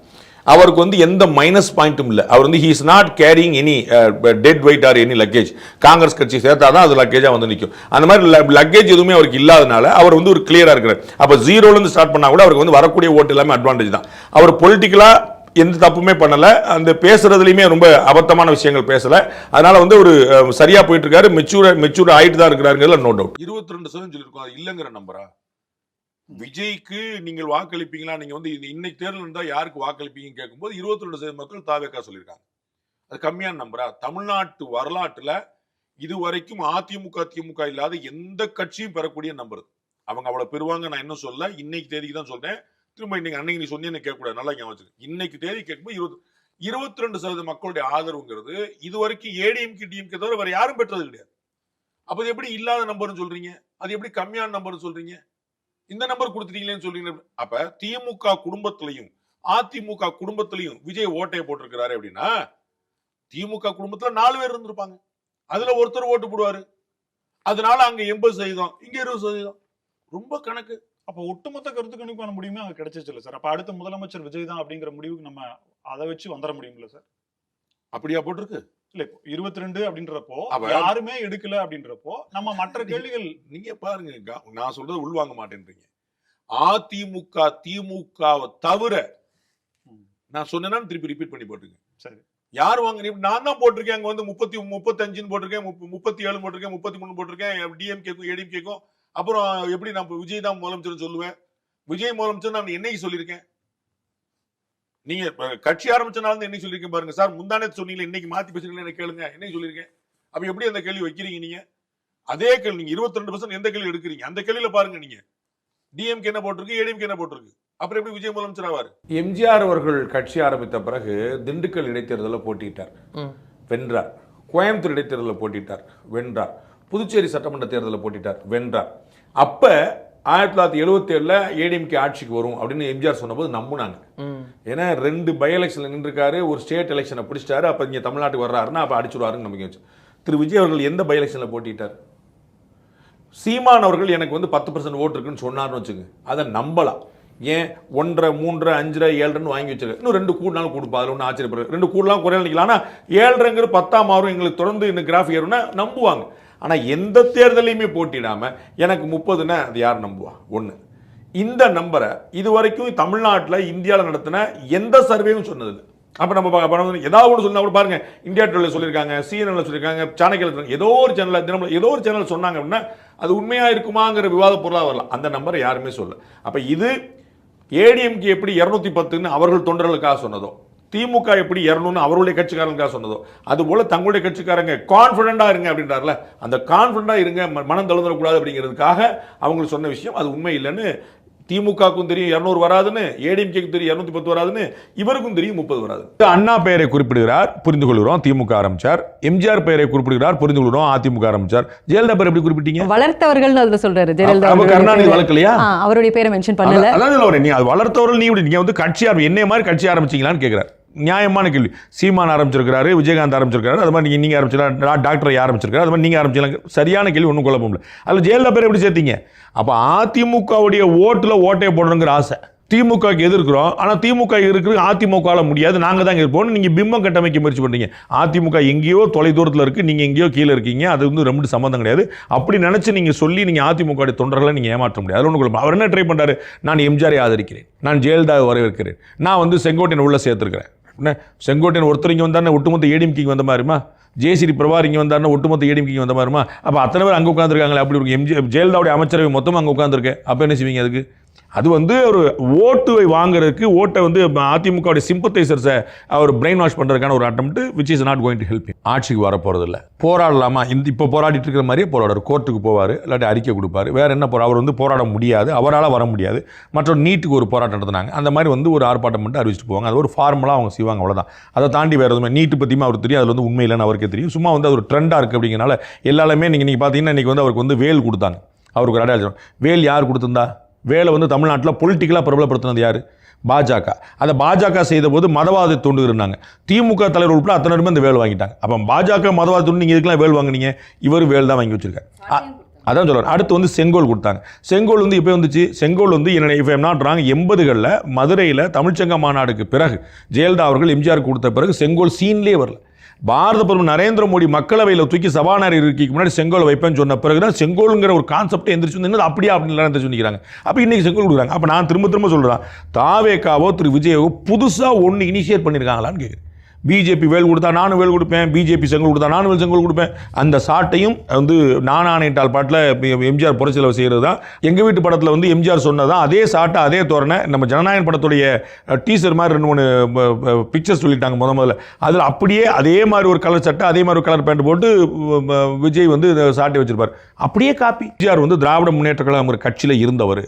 அவருக்கு வந்து எந்த மைனஸ் பாயிண்ட்டும் இல்லை. அவர் வந்து he is not carrying any dead weight or any luggage. Congress கட்சி சேர்த்தாதான் அது லக்கேஜா வந்து நிற்கும். அந்த மாதிரி லக்கேஜ் எதுவுமே அவருக்கு இல்லாதனால அவர் வந்து ஒரு கிளியரா இருக்கிறார். அப்ப ஜீரோல இருந்து ஸ்டார்ட் பண்ணா கூட அவருக்கு வந்து வரக்கூடிய ஓட்டு எல்லாமே அட்வான்டேஜ் தான். அவர் பொலிட்டிக்கலா எந்த தப்புமே பண்ணல. அந்த பேசுறதுலயுமே ரொம்ப அபத்தமான விஷயங்கள் பேசல. அதனால வந்து ஒரு சரியா போயிட்டு இருக்காரு. மெச்சூர் ஆயிட்டு தான் இருக்கிறாருங்கிறதுல நோ டவுட். 22% சொல்லிருக்கோம், அது இல்லங்கிற நம்பரா? விஜய்க்கு நீங்கள் வாக்களிப்பீங்களா? நீங்க வந்து இன்னைக்கு தேர்தல் இருந்தா யாருக்கு வாக்களிப்பீங்கன்னு கேட்கும்போது 22% மக்கள் தாவேக்கா சொல்லியிருக்காங்க. அது கம்மியான நம்பரா? தமிழ்நாட்டு வரலாற்றுல இதுவரைக்கும் அதிமுக திமுக இல்லாத எந்த கட்சியும் பெறக்கூடிய நம்பர். அவங்க அவ்வளவு பெறுவாங்க நான் இன்னும் சொல்ல, இன்னைக்கு தேதிக்கு தான் சொல்றேன். திரும்ப இன்னைக்கு அன்னைக்கு நீ சொன்னீங்க கேட்கக்கூடாது, நல்லா ஞாபகம் வச்சுக்க. இன்னைக்கு தேதி கேட்கும்போது 22% மக்களுடைய ஆதரவுங்கிறது இதுவரைக்கும் ஏடிஎம்கே டிஎம்கே தவிர வேற யாரும் பெற்றது கிடையாது. அப்ப அது எப்படி இல்லாத நம்பர்னு சொல்றீங்க? அது எப்படி கம்மியான நம்பர்னு சொல்றீங்க? இந்த நம்பர் கொடுத்துட்டீங்களேன்னு சொல்றீங்க. அப்ப திமுக குடும்பத்திலையும் அதிமுக குடும்பத்திலையும் விஜய் ஓட்டையை போட்டிருக்கிறாரு அப்படின்னா, திமுக குடும்பத்துல 4 பேர் இருந்திருப்பாங்க, அதுல ஒருத்தர் ஓட்டு போடுவாரு. அதனால அங்க 80%, இங்க 20%. ரொம்ப கணக்கு. அப்ப ஒட்டுமொத்த கருத்து கணிப்பான முடியுமே அங்க கிடைச்சிச்சு இல்ல சார்? அப்ப அடுத்த முதலமைச்சர் விஜய் தான் அப்படிங்கிற முடிவுக்கு நம்ம அதை வச்சு வந்துட முடியும்ல சார்? அப்படியா போட்டிருக்கு? இல்ல 22 அப்படின்றப்போ யாருமே எடுக்கல அப்படின்றப்போ நம்ம மற்ற கேள்விகள் நீங்க பாருங்க, நான் சொல்றது உள்வாங்க மாட்டேன்றீங்க. அதிமுக திமுகவை தவிர நான் சொன்னேன்னா திருப்பி ரிப்பீட் பண்ணி போட்டுங்க. சரி, யார் வாங்க? நான் தான் போட்டிருக்கேன். அங்க வந்து 35 போட்டிருக்கேன், 37 போட்டிருக்கேன், 33 போட்டிருக்கேன். டிஎம்கேக்கும் ஏடிஎம்கேக்கும். அப்புறம் எப்படி நான் விஜய் தான் முதலமைச்சர் சொல்லுவேன்? விஜய் முதலமைச்சர் நான் என்னைக்கு சொல்லியிருக்கேன்? நீங்க கட்சி ஆரம்பிச்சனால என்னைக்கு சொல்லியிருக்கேன் பாருங்க சார். முந்தானே சொன்னீங்க, இன்னைக்கு மாத்தி பேசுறீங்களா எனக்கு கேளுங்க, என்னைக்கு சொல்லியிருக்கேன்? அப்ப எப்படி அந்த கேள்வி வைக்கிறீங்க நீங்க? அதே கேள்வி நீங்க 22% எந்த கேள்வி எடுக்கிறீங்க? அந்த கேள்வியில பாருங்க, நீங்க டிஎம்கே என்ன போட்டிருக்கு, ஏடிஎம்கே என்ன போட்டிருக்கு. அப்புறம் எப்படி விஜய் முதலமைச்சர் ஆவார்? எம்ஜிஆர் அவர்கள் கட்சி ஆரம்பித்த பிறகு திண்டுக்கல் இடைத்தேர்தலில் போட்டியிட்டார், வென்றார். கோயம்புத்தூர் இடைத்தேர்தலில் போட்டியிட்டார், வென்றார். புதுச்சேரி சட்டமன்ற தேர்தலில் போட்டிட்டார், வென்றார். அப்ப 1977 ஏடிஎம்கே ஆட்சிக்கு வரும் அப்படின்னு எம்ஜிஆர் சொன்னபோது நம்புனாங்க. ஏன்னா 2 பை எலெக்ஷன்ல நின்றுருக்காரு, ஒரு ஸ்டேட் எலெக்ஷனை பிடிச்சிட்டாரு, அப்போ இங்கே தமிழ்நாட்டுக்கு வர்றாருன்னா அப்போ அடிச்சுடுவாருன்னு நம்பிக்கை வச்சு. திரு விஜய் அவர்கள் எந்த பை எலெக்ஷனில் போட்டிட்டார்? சீமான் அவர்கள் எனக்கு வந்து 10% ஓட்டு இருக்குன்னு சொன்னார்னு வச்சுங்க, அதை நம்பலாம். ஏன் 1.5, 3, 5, 7 வாங்கி வச்சிருக்க, இன்னும் 2 கூடுனாலும் கொடுப்பா, அதில் ஒன்றும் ஆச்சரியப்படுறது. 2 கூடலாம் குறைய நினைக்கலாம். ஆனால் 7.5 10 மாறும், எங்களுக்கு தொடர்ந்து இன்னும் கிராஃப் ஏறும்னா நம்புவாங்க. ஆனால் எந்த தேர்தலையுமே போட்டிடாமல் எனக்கு 30ன்னா அது யார் நம்புவா? ஒன்று. இந்த நம்பரை இது வரைக்கும் தமிழ்நாட்டில் இந்தியாவில் நடத்தின எந்த சர்வேவும் சொன்னதில்லை. அப்போ நம்ம ஏதாவது ஒன்று சொன்னா கூட பாருங்க, இந்தியா டுடேல சொல்லியிருக்காங்க, CNN சொல்லியிருக்காங்க, சாணக்கியத்தில் ஏதோ ஒரு சேனல், தினமலர் ஏதோ ஒரு சேனல் சொன்னாங்க அப்படின்னா அது உண்மையாக இருக்குமாங்கிற விவாத பொருளாக வரலாம். அந்த நம்பரை யாருமே சொல்ல. அப்போ இது ஏடிஎம்கே எப்படி 210ன்னு அவர்கள் தொண்டர்களுக்காக சொன்னதோ, திமுக எப்படி 200ன்னு அவர்களுடைய கட்சிக்காரங்களுக்காக சொன்னதோ, அதுபோல தங்களுடைய கட்சிக்காரங்க கான்ஃபிடண்டா இருங்க அப்படின்றார்ல, அந்த கான்ஃபிடண்டா இருங்க, மனம் தளர்ந்துடக்கூடாது அப்படிங்கிறதுக்காக அவங்க சொன்ன விஷயம். அது உண்மை இல்லைன்னு திமுகவுக்கும் தெரியும் 200 வராதுன்னு, ஏடிஎம்கேக்கும் தெரியும் 210 வராதுன்னு, இவருக்கும் தெரியும் 30 வராது. அண்ணா பெயரை குறிப்பிடுகிறார், புரிந்து கொள்கிறோம், திமுக ஆரம்பிச்சார். எம்ஜிஆர் பெயரை குறிப்பிடுகிறார், புரிந்து கொள்கிறோம், அதிமுக ஆரம்பிச்சார். ஜெயலலிதா பேர் எப்படி குறிப்பிட்டீங்க? வளர்த்தவர்கள் அதுல சொல்றாரு. ஜெயலலிதா கருணாநிதி வளர்க்கலையா? அவருடைய பேரை மென்ஷன் பண்ணல. அதான் நீ வளர்த்தவர்கள், நீங்க வந்து கட்சி என்னைய மாதிரி கட்சி ஆரம்பிச்சீங்களான்னு கேட்கிறார். நியாயமான கேள்வி. சீமான் ஆரம்பிச்சிருக்காரு, விஜயகாந்த் ஆரம்பிச்சிருக்காரு, அது மாதிரி நீங்க ஆரம்பிச்சிருக்கா, டாக்டர் ஆரம்பிச்சிருக்காரு, அது மாதிரி நீங்க ஆரம்பிச்சிருக்காங்க. சரியான கேள்வி, ஒன்றும் குழப்பம் இல்லை. அதில் ஜெயலலிதா பேர் எப்படி சேர்த்தீங்க? அப்போ அதிமுகவுடைய ஓட்டுல ஓட்டையை போடணுங்கிற ஆசை. திமுகவுக்கு எதிர்க்கிறோம், ஆனால் திமுக இருக்கிறது அதிமுகவில் முடியாது, நாங்கள் தான் இருப்போம். நீங்கள் பிம்பம் கட்டமைக்க முயற்சி பண்ணுறீங்க. அதிமுக எங்கேயோ தொலை தூரத்தில் இருக்குது, நீங்கள் எங்கேயோ கீழே இருக்கீங்க, அது வந்து ரொம்ப சம்மந்தம் கிடையாது. அப்படி நினச்சி நீங்கள் சொல்லி நீங்கள் அதிமுக தொண்டர்களை நீங்கள் ஏமாற்ற முடியாது. அதில் ஒன்று அவர் என்ன ட்ரை பண்ணுறாரு? நான் எம்ஜிஆரை ஆதரிக்கிறேன், நான் ஜெயலலிதாவை வரவேற்கிறேன், நான் வந்து செங்கோட்டையன் உள்ள சேர்த்துருக்கிறேன். செங்கோட்டையன் ஒருத்தர் இங்கே வந்தாருன்னா ஒட்டுமொத்த ஏடிஎம்கேக்கு வந்த மாதிரிமா, ஜெயஸ்ரீ பிரபார் இங்கே வந்தாருன்னா ஒட்டுமொத்த ஏடிஎம்கேக்கு வந்த மாதிரிமா. அப்போ அத்தனை பேர் அங்கே உட்காந்துருக்காங்களே, அப்படி இருக்கும் ஜெயலலிதாவுடைய அமைச்சரவை மொத்தமாக அங்கே உட்காந்துருக்கேன். அப்போ என்ன செய்வீங்க? அதுக்கு அது வந்து ஒரு ஓட்டுவை வாங்குறதுக்கு, ஓட்டை வந்து அதிமுகவுடைய சிம்பத்தைசர்ஸை அவர் பிரெயின் வாஷ் பண்ணுறதுக்கான ஒரு attempt, which is not going to help. ஆட்சிக்கு வர போகிறது இல்லை. போராடலாமா? இப்போ போராடிட்டு இருக்கிற மாதிரியே போராடுவார். கோர்ட்டுக்கு போவார், இல்லாட்டி அறிக்கை கொடுப்பார். வேறு என்ன அவர் வந்து போராட முடியாது, அவரால் வர முடியாது. மற்றொரு நீட்டுக்கு ஒரு போராட்டம் நடத்தினாங்க, அந்த மாதிரி வந்து ஒரு ஆர்ப்பாட்டம் மட்டும் அறிவிச்சிட்டு போவாங்க. அது ஒரு ஃபார்மலாக அவங்க செய்வாங்க, அவ்வளோதான். அதை தாண்டி வேறு எதுவுமே நீட்டு பற்றியுமே அவருக்கு தெரியும், அதில் வந்து உண்மை இல்லைன்னு அவருக்கே தெரியும். சும்மா வந்து அது ஒரு ட்ரெண்டாக இருக்குது அப்படிங்கிறனால எல்லாருமே நீங்கள் பார்த்தீங்கன்னா இன்றைக்கி வந்து அவருக்கு வந்து வேல் கொடுத்தாங்க. அவருக்கு ஒரு அடையாளம். வேல் யார் கொடுத்துருந்தா? வேலை வந்து தமிழ்நாட்டில் பொலிட்டிக்கலாக பிரபலப்படுத்தினது யார்? பாஜக. அதை பாஜக செய்த போது மதவாதத்தை தூண்டுகிறாங்க. திமுக தலைவர் உட்பட அத்தனை பேருமே இந்த வேல் வாங்கிட்டாங்க. அப்போ பாஜக மதவாத தூண்டு, நீங்கள் இதுக்கெல்லாம் வேல் வாங்கினீங்க, இவர் வேல் தான் வாங்கி வச்சிருக்காரு. அதான் சொல்கிறார். அடுத்து வந்து செங்கோல் கொடுத்தாங்க. செங்கோல் வந்து இப்போ வந்துச்சு. செங்கோல் வந்து என்னென்ன இஃப் ஐம் நாட் ராங் 80களில் மதுரையில் தமிழ்ச்சங்க மாநாடுக்கு பிறகு ஜெயலலிதா அவர்கள் எம்ஜிஆர் கொடுத்த பிறகு செங்கோல் சீன்லேயே வரல. பாரத பிரதமர் நரேந்திர மோடி மக்களவையில் தூக்கி சபாநாயகர் இருக்கைக்கு முன்னாடி செங்கோல் வைப்பேன்னு சொன்ன பிறகு தான் செங்கோலுங்கிற ஒரு கான்செப்ட் எந்திரிச்சு வந்து அப்படியே அப்படின்னு எந்திரிச்சு நிற்கிறாங்க. அப்போ இன்றைக்கி செங்கோல் கொடுக்குறாங்க. அப்போ நான் திரும்ப சொல்கிறேன், தாவேக்காவோ திரு விஜயவோ புதுசாக ஒன்று இனிஷியேட் பண்ணியிருக்காங்களான்னு கேட்குறேன். பிஜேபி வேல் கொடுத்தா நானும் வேல் கொடுப்பேன், பிஜேபி செங்கோல் கொடுத்தா நானும் செங்கோல் கொடுப்பேன். அந்த சாட்டையும் வந்து நானானேட்டால் பாட்டில் எம்ஜிஆர் புரட்சியில் செய்கிறது தான். எங்கள் வீட்டு படத்தில் வந்து எம்ஜிஆர் சொன்னதான் அதே சாட்டை அதே தோரணை நம்ம ஜனநாயகம் படத்துடைய டீசர் மாதிரி 2-3 பிக்சர்ஸ் சொல்லிட்டாங்க முதல்ல. அதில் அப்படியே அதே மாதிரி ஒரு கலர் சட்டை, அதே மாதிரி ஒரு கலர் பேண்ட் போட்டு விஜய் வந்து சாட்டை வச்சிருப்பார். அப்படியே காப்பி. எம்ஜிஆர் வந்து திராவிட முன்னேற்ற கழகம் ஒரு கட்சியில் இருந்தவர்.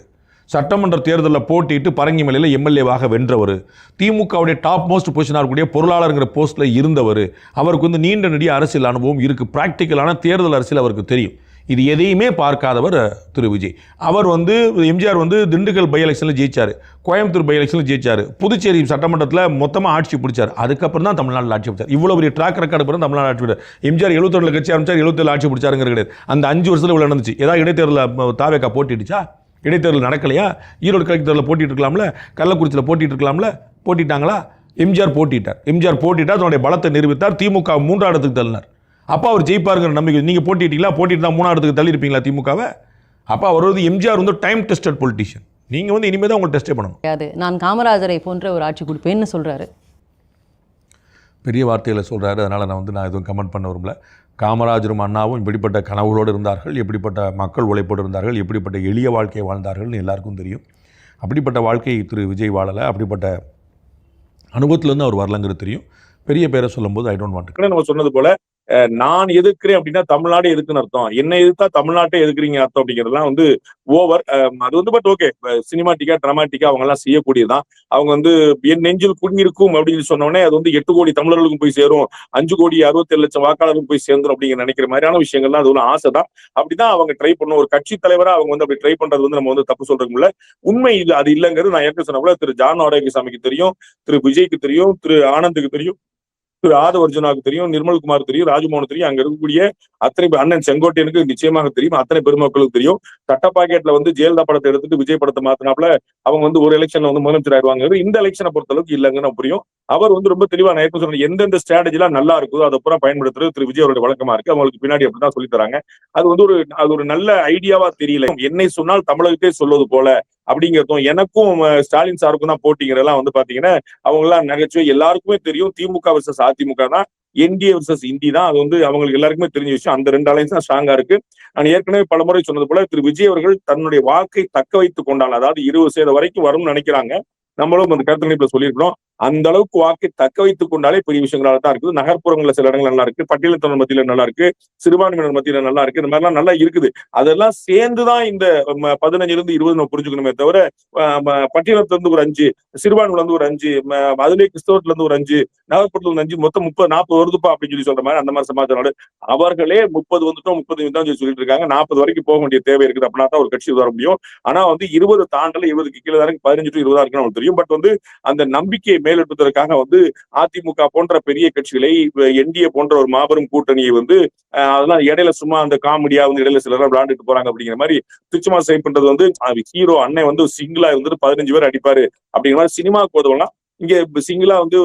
சட்டமன்ற தேர்தலில் போட்டிட்டு பரங்கிமலையில் எம்எல்ஏவாக வென்றவர். திமுகவுடைய டாப் மோஸ்ட் பொசிஷனாக இருக்கக்கூடிய பொருளாளருங்கிற போஸ்ட்டில் இருந்தவர். அவருக்கு வந்து நீண்ட நெடிய அரசியல் அனுபவம் இருக்குது. ப்ராக்டிக்கலான தேர்தல் அரசியல் அவருக்கு தெரியும். இது எதையுமே பார்க்காதவர் திரு விஜய். அவர் வந்து எம்ஜிஆர் வந்து திண்டுக்கல் பை எலெக்ஷனில் ஜெயிச்சார், கோயம்புத்தூர் பை எலெக்ஷனில் ஜெயிச்சார், புதுச்சேரி சட்டமன்றத்தில் மொத்தமாக ஆட்சி பிடிச்சார். அதுக்கப்புறம் தான் தமிழ்நாட்டில் ஆட்சி பிடிச்சார். இவ்வளோ பெரிய ட்ராக் ரெக்கார்டு பிறகு தமிழ்நாடு ஆட்சி பிடிச்சார். எம்ஜிஆர் 72 கட்சி ஆரம்பிச்சார், 77 ஆட்சி பிடிச்சாருங்கிற கிடையாது. அந்த 5 வருஷத்தில் இவ்வளோ நடந்துச்சு. ஏதாவது இடைத்தேர்தலில் தாவேக்கா போட்டிடுச்சா? இடைத்தேர்தல் நடக்கலையா? ஈரோடு கலெக்டர் தேர்தலில் போட்டிட்டு இருக்கலாம்ல, கள்ளக்குறிச்சியில் போட்டிட்டு இருக்கலாம்ல, போட்டிட்டாங்களா? எம்ஜிஆர் போட்டிட்டார். எம்ஜிஆர் போட்டிட்டார், தன்னுடைய பலத்தை நிரூபித்தார். திமுக 3ஆம் இடத்துக்கு தள்ளினார். அப்போ அவர் ஜெயிப்பாருங்கிற நம்பிக்கை. நீங்கள் போட்டிட்டீங்களா? போட்டிட்டு தான் 3ஆம் இடத்துக்கு தள்ளி இருப்பீங்களா திமுகவை? அப்போ அவர் வந்து எம்ஜிஆர் வந்து டைம் டெஸ்டட் பொலிட்டிஷியன். நீங்கள் வந்து இனிமேல் தான் உங்களை டெஸ்டே பண்ணணும். நான் காமராஜரை போன்ற ஒரு ஆட்சி கொடுப்பேன்னு சொல்கிறாரு. பெரிய வார்த்தைகளை சொல்கிறாரு. அதனால் நான் எதுவும் கமெண்ட் பண்ண விரும்பல. காமராஜரும் அண்ணாவும் இப்படிப்பட்ட கனவுகளோடு இருந்தார்கள், எப்படிப்பட்ட மக்கள் உழைப்போடு இருந்தார்கள், எப்படிப்பட்ட எளிய வாழ்க்கையை வாழ்ந்தார்கள்னு எல்லாருக்கும் தெரியும். அப்படிப்பட்ட வாழ்க்கையை திரு விஜய் வாழலை. அப்படிப்பட்ட அனுபவத்திலேருந்து அவர் வரலங்கிறது தெரியும். பெரிய பேரை சொல்லும்போது ஐ டோன்ட் வாண்ட். நம்ம சொன்னது போல நான் எதிர்க்கிறேன் அப்படின்னா தமிழ்நாடு எதுக்குன்னு அர்த்தம், என்ன எதிர்த்தா தமிழ்நாட்டை எதுக்குறீங்க அர்த்தம் அப்படிங்கிறதுலாம் வந்து ஓவர். அது வந்து பட் ஓகே, சினிமாட்டிக்கா டிராமாட்டிக்கா அவங்க எல்லாம் செய்யக்கூடியதான். அவங்க வந்து என் நெஞ்சில் குடியிருக்கும் அப்படின்னு சொன்னோடனே அது வந்து 8 கோடி தமிழர்களுக்கும் போய் சேரும், 5 கோடி 67 லட்சம் வாக்காளர்களுக்கும் போய் சேர்ந்துரும் அப்படிங்கிற நினைக்கிற மாதிரியான விஷயங்கள்லாம் அது ஒரு ஆசை தான். அப்படிதான் அவங்க ட்ரை பண்ணும். ஒரு கட்சி தலைவரா அவங்க வந்து அப்படி ட்ரை பண்றது வந்து நம்ம வந்து தப்பு சொல்றதுக்கு இல்ல, உண்மை இல்லை, அது இல்லைங்கிறது நான் ஏற்கனவே சொன்ன போல திரு ஜான் ஆரோக்கியசாமிக்கு தெரியும், திரு விஜய்க்கு தெரியும், திரு ஆனந்துக்கு தெரியும், திரு ஆதவ் அர்ஜுனாவுக்கு தெரியும், நிர்மல்குமார் தெரியும், ராஜ்மோகன் தெரியும், அங்க இருக்கக்கூடிய அத்தனை அண்ணன் செங்கோட்டையனுக்கு நிச்சயமாக தெரியும், அத்தனை பெருமக்களுக்கு தெரியும். தட்ட பாக்கெட்ல வந்து ஜெயலலிதா படத்தை எடுத்துட்டு விஜய் படத்தை மாத்தினாப்ல அவங்க வந்து ஒரு எலெக்ஷன்ல வந்து முதலமைச்சர் ஆயிடுவாங்க. இந்த எலெக்ஷனை பொறுத்த அளவுக்கு இல்லைங்கன்னு புரியும். அவர் வந்து ரொம்ப தெளிவா நான் சொன்ன எந்தெந்த ஸ்ட்ராட்டஜி எல்லாம் நல்லா இருக்குதோ அதை பூரா பயன்படுத்துறது திரு விஜய் அவருடைய வழக்கமா இருக்கு. அவங்களுக்கு பின்னாடி அப்படிதான் சொல்லி தராங்க. அது வந்து ஒரு நல்ல ஐடியாவா தெரியல. என்னை சொன்னால் தமிழகத்தை சொல்வது போல அப்படிங்கிறதும் எனக்கும் ஸ்டாலின் சாருக்கும் தான் போட்டிங்கிறதெல்லாம் வந்து பாத்தீங்கன்னா அவங்க எல்லாம் நகைச்சுவை. எல்லாருக்குமே தெரியும் திமுக வர்சஸ் அதிமுக தான், என்டிஏ வர்சஸ் இந்தி தான். அது வந்து அவங்களுக்கு எல்லாருக்குமே தெரிஞ்ச விஷயம். அந்த 2 அலைன்ஸ் தான் ஸ்ட்ராங்கா இருக்கு. நான் ஏற்கனவே பலமுறை சொன்னது போல திரு விஜய் அவர்கள் தன்னுடைய வாக்கை தக்க வைத்துக் கொண்டால், அதாவது 20% வரைக்கும் வரும்னு நினைக்கிறாங்க. நம்மளும் அந்த கருத்து கணிப்புல சொல்லியிருக்கிறோம். அந்த அளவுக்கு வாக்கை தக்க வைத்துக் கொண்டாலே பெரிய விஷயங்களால தான் இருக்குது. நகர்ப்புறங்கள்ல சில இடங்கள் நல்லா இருக்கு, பட்டியலினத்தவர் மத்தியில நல்லா இருக்கு, சிறுபான்மையினர் மத்தியில நல்லா இருக்கு, இந்த மாதிரிலாம் நல்லா இருக்குது. அதெல்லாம் சேர்ந்துதான் இந்த 15 இருந்து 20 நம்ம புரிஞ்சுக்கணுமே தவிர பட்டியலத்துல இருந்து ஒரு 5, சிறுபான்மையில இருந்து ஒரு 5, அதுலயே கிறிஸ்தவத்துல இருந்து ஒரு 5, நகர்ப்புறத்துல இருந்து 5, மொத்தம் 30-40 வருதுப்பா அப்படின்னு சொல்லி சொல்ற மாதிரி அந்த மாதிரி சமாச்சாரம். அவர்களே 30 வந்துட்டோம் 30 தான் சொல்லிட்டு இருக்காங்க. 40 வரைக்கும் போக வேண்டிய தேவை இருக்குது. அப்படின்னா தான் ஒரு கட்சி வர முடியும். ஆனா வந்து 20 தாண்டல, 20க்கு கீழே தான் 15 to 20 இருக்குன்னு தெரியும். பட் வந்து அந்த நம்பிக்கையை மேலெடுப்பதற்காக வந்து அதிமுக போன்ற பெரிய கட்சிகளை, என்டிஏ போன்ற ஒரு மாபெரும் கூட்டணியை வந்து அதெல்லாம் இடையில சும்மா அந்த காமெடியா வந்து இடையில சிலர் விளையாண்டுட்டு போறாங்க அப்படிங்கிற மாதிரி துச்சமா சேவ் பண்றது வந்து ஹீரோ அண்ணன் வந்து சிங்கிளா இருந்துட்டு 15 பேர் அடிப்பாரு அப்படிங்கிற மாதிரி சினிமாவுக்கு உதவலாம். இங்க சிங்கிளா வந்து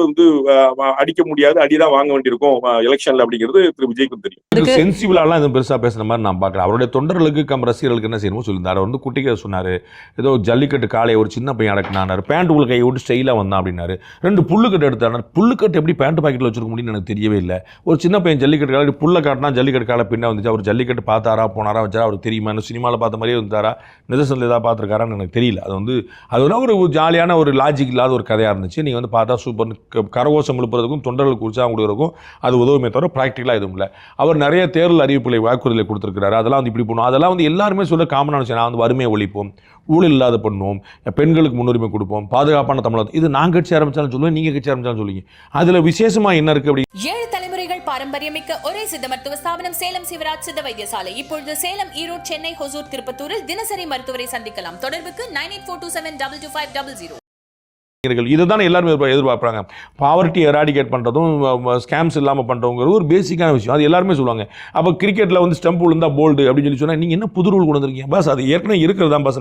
அடிக்க முடியாது, அடிதான் வாங்க வேண்டியிருக்கும் எலெக்ஷன்ல அப்படிங்கிறது திரு விஜய்க்கும் தெரியும். சென்சிபிளாலாம் எதுவும் பெருசா பேசுற மாதிரி நான் பார்க்கல. அவருடைய தொண்டர்களுக்கு ரசிகர்களுக்கு என்ன செய்யணுமோ சொல்லியிருந்தாரு. வந்து குட்டிக்க சொன்னாரு, ஏதோ ஜல்லிக்கட்டு காளையை ஒரு சின்ன பையன் அடக்கினாரு, பேண்ட் உள்ள கையை விட்டு ஸ்டைலா வந்தான் அப்படின்னாரு. 2 புல்லுக்கட்டு எடுத்தாரு. புல்லுக்கட்டு எப்படி பேண்ட் பாக்கெட்ல வச்சிருக்க முடியும்னு எனக்கு தெரியவே இல்லை. ஒரு சின்ன பையன் ஜல்லிக்கட்டு காலை புல்ல காட்டினா ஜல்லிக்கட்டு காலை பின்னா வந்துச்சு. அவர் ஜல்லிக்கட்டு பார்த்தாரா போனாரா வச்சாரா அவருக்கு தெரியுமா, சினிமாவில் பார்த்த மாதிரியே இருந்தாரா, நிதர்சனத்தில் ஏதாவது பார்த்துருக்காரான்னு எனக்கு தெரியல. அது வந்து ஒரு ஜாலியான ஒரு லாஜிக் இல்லாத ஒரு கதையாக இருந்துச்சு. நீங்கள் வந்து பார்த்தா சூப்பர் கரகோஷம் எழுப்புறதுக்கும் தொண்டர்களுக்கு உற்சாகம் கொடுக்குறதுக்கும் அது உதவுமே தவிர ப்ராக்டிக்கலாக எதுவும் இல்லை. அவர் நிறைய தேர்தல் அறிவிப்புகளை வாக்குறுதிகளை கொடுத்துருக்கிறாரு. அதெல்லாம் வந்து இப்படி பண்ணுவோம், அதெல்லாம் வந்து எல்லாருமே சொல்ல காமனான விஷயம். நான் வந்து வறுமையை ஒழிப்போம், ஊழல் இல்லாத பண்ணுவோம், பெண்களுக்கு முன்னுரிமை கொடுப்போம், பாதுகாப்பான தமிழகம். இது நான் கட்சி ஆரம்பிச்சாலும் சொல்லுவேன், நீங்க கட்சி ஆரம்பிச்சாலும் சொல்லுவீங்க. அதுல விசேஷமா என்ன இருக்கு அப்படி? 7 தலைமுறைகள் பாரம்பரியமிக்க ஒரே சித்த மருத்துவ ஸ்தாபனம் சேலம் சிவராஜ் சித்த வைத்தியசாலை. இப்பொழுது சேலம், ஈரோடு, சென்னை, ஹொசூர், திருப்பத்தூரில் தினசரி மருத்துவரை சந்திக்கலாம். தொடர்புக்கு 9842722500. இதுதான் எல்லாருமே எதிர்பார்ப்பாங்க. பாவர்ட்டி எராடிகேட் பண்ணுறதும் ஸ்கேம்ஸ் இல்லாமல் பண்ணுறவங்கிறது ஒரு பேசிக்கான விஷயம். அது எல்லாருமே சொல்லுவாங்க. அப்போ கிரிக்கெட்டில் வந்து ஸ்டம்ப் விழுந்தா போல்டு அப்படின்னு சொல்லி சொன்னால் நீங்கள் என்ன புது ரூல் கொண்டு வந்திருக்கீங்க பாஸ்? அது ஏற்கனவே இருக்கிறது தான் பாஸ்.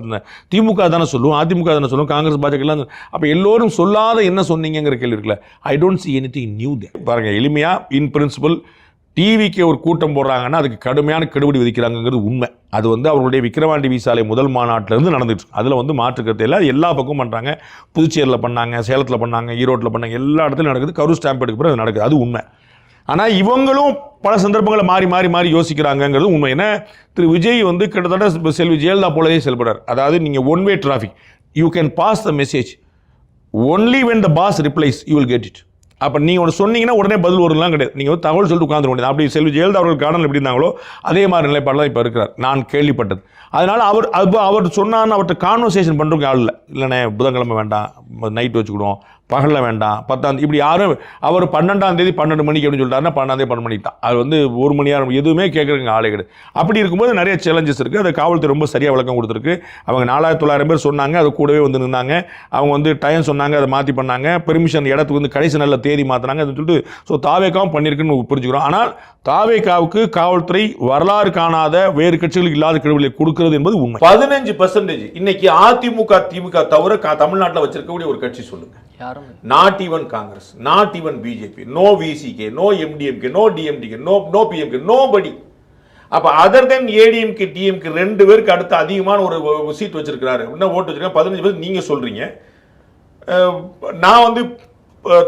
திமுக தானே சொல்லுவோம், அதிமுக தானே சொல்லுவோம், காங்கிரஸ் பாஜக எல்லாம். அப்போ எல்லோரும் சொல்லாத என்ன சொன்னீங்கிற கேள்வி இருக்குல்ல. I don't see anything new there. பாருங்க, எளிமையாக இன் பிரின்சிபல் டிவிக்கு ஒரு கூட்டம் போடுறாங்கன்னா அதுக்கு கடுமையான கெடுபிடி விதிக்கிறாங்கிறது உண்மை. அது வந்து அவர்களுடைய விக்கிரவாண்டி விசாலை முதல் மாநாட்டிலேருந்து நடந்துட்டு இருக்கு. அதில் வந்து மாற்றுக்கிறது இல்லை, எல்லா பக்கமும் பண்ணுறாங்க. புதுச்சேரியில் பண்ணாங்க, சேலத்தில் பண்ணாங்க, ஈரோட்டில் பண்ணாங்க, எல்லா இடத்துலையும் நடக்குது. கரூர் ஸ்டாம்ப் எடுக்க பிறகு அது நடக்குது, அது உண்மை. ஆனால் இவங்களும் பல சந்தர்ப்பங்களை மாறி யோசிக்கிறாங்கிறது உண்மை. ஏன்னா திரு விஜய் வந்து கிட்டத்தட்ட செல்வி ஜெயலலிதா போலவே செயல்படுறார். அதாவது நீங்கள் one way traffic, you can pass the message only when the boss replies you will get it. அப்போ நீங்கள் ஒன்று சொன்னீங்கன்னா உடனே பதில் வரும்லாம் கிடையாது. நீங்கள் வந்து தகவல் சொல்லிட்டு உட்காந்துட முடியாது. அப்படி செல்வி ஜெயலலிதா அவர்கள் காரணம் எப்படி இருந்தாங்களோ அதே மாதிரி நிலைப்பாடு தான் இப்போ இருக்கிறார், நான் கேள்விப்பட்டது. அதனால் அவர் சொன்னான்னு அவர்கிட்ட கான்வர்சேஷன் பண்ணுறதுக்கு ஆள் இல்லை. இல்லைண்ணே புதன்கிழமை வேண்டாம், நைட் வச்சுக்கிடுவோம், பகலில் வேண்டாம், 10ஆம் இப்படி யாரும் அவர் 12ஆம் தேதி 12 மணிக்கு அப்படின்னு சொல்லிட்டாருன்னா 12ஆம் தேதி 12 மணிக்கு தான். அது வந்து 1 மணி நேரம் எதுவுமே கேட்குறதுக்கு ஆளே கிடையாது. அப்படி இருக்கும்போது நிறைய சேலஞ்சஸ் இருக்குது. அதை காவல்துறை ரொம்ப சரியாக விளக்கம் கொடுத்துருக்கு. அவங்க 4900 பேர் சொன்னாங்க, அது கூடவே வந்து நின்னாங்க. அவங்க வந்து டைம் சொன்னாங்க, அதை மாற்றி பண்ணாங்க. பெர்மிஷன் இடத்துக்கு வந்து கடைசி நல்ல தேதி மாற்றினாங்க அப்படின்னு சொல்லிட்டு ஸோ தாவேக்காவும் பண்ணியிருக்குன்னு புரிஞ்சுக்கிறோம். ஆனால் தாவேக்காவுக்கு காவல்துறை வரலாறு காணாத வேறு கட்சிகளுக்கு இல்லாத கிழவிகளை கொடுக்கிறது என்பது உண்மை. 15% இன்னைக்கு அதிமுக திமுக தவிர தமிழ்நாட்டில் வச்சிருக்கக்கூடிய ஒரு கட்சி சொல்லுங்க. Not even Congress, not even BJP, no VCK, no MDMK, no DMDK, no PMK, nobody. அப்ப other than ADMK, DMK 2 பேருக்கு அடுத்து அதிகமான ஒரு சீட் வச்சிருக்காரு. என்ன ஓட்டு வச்சிருக்காங்க? 15% நீங்க சொல்றீங்க. நான் வந்து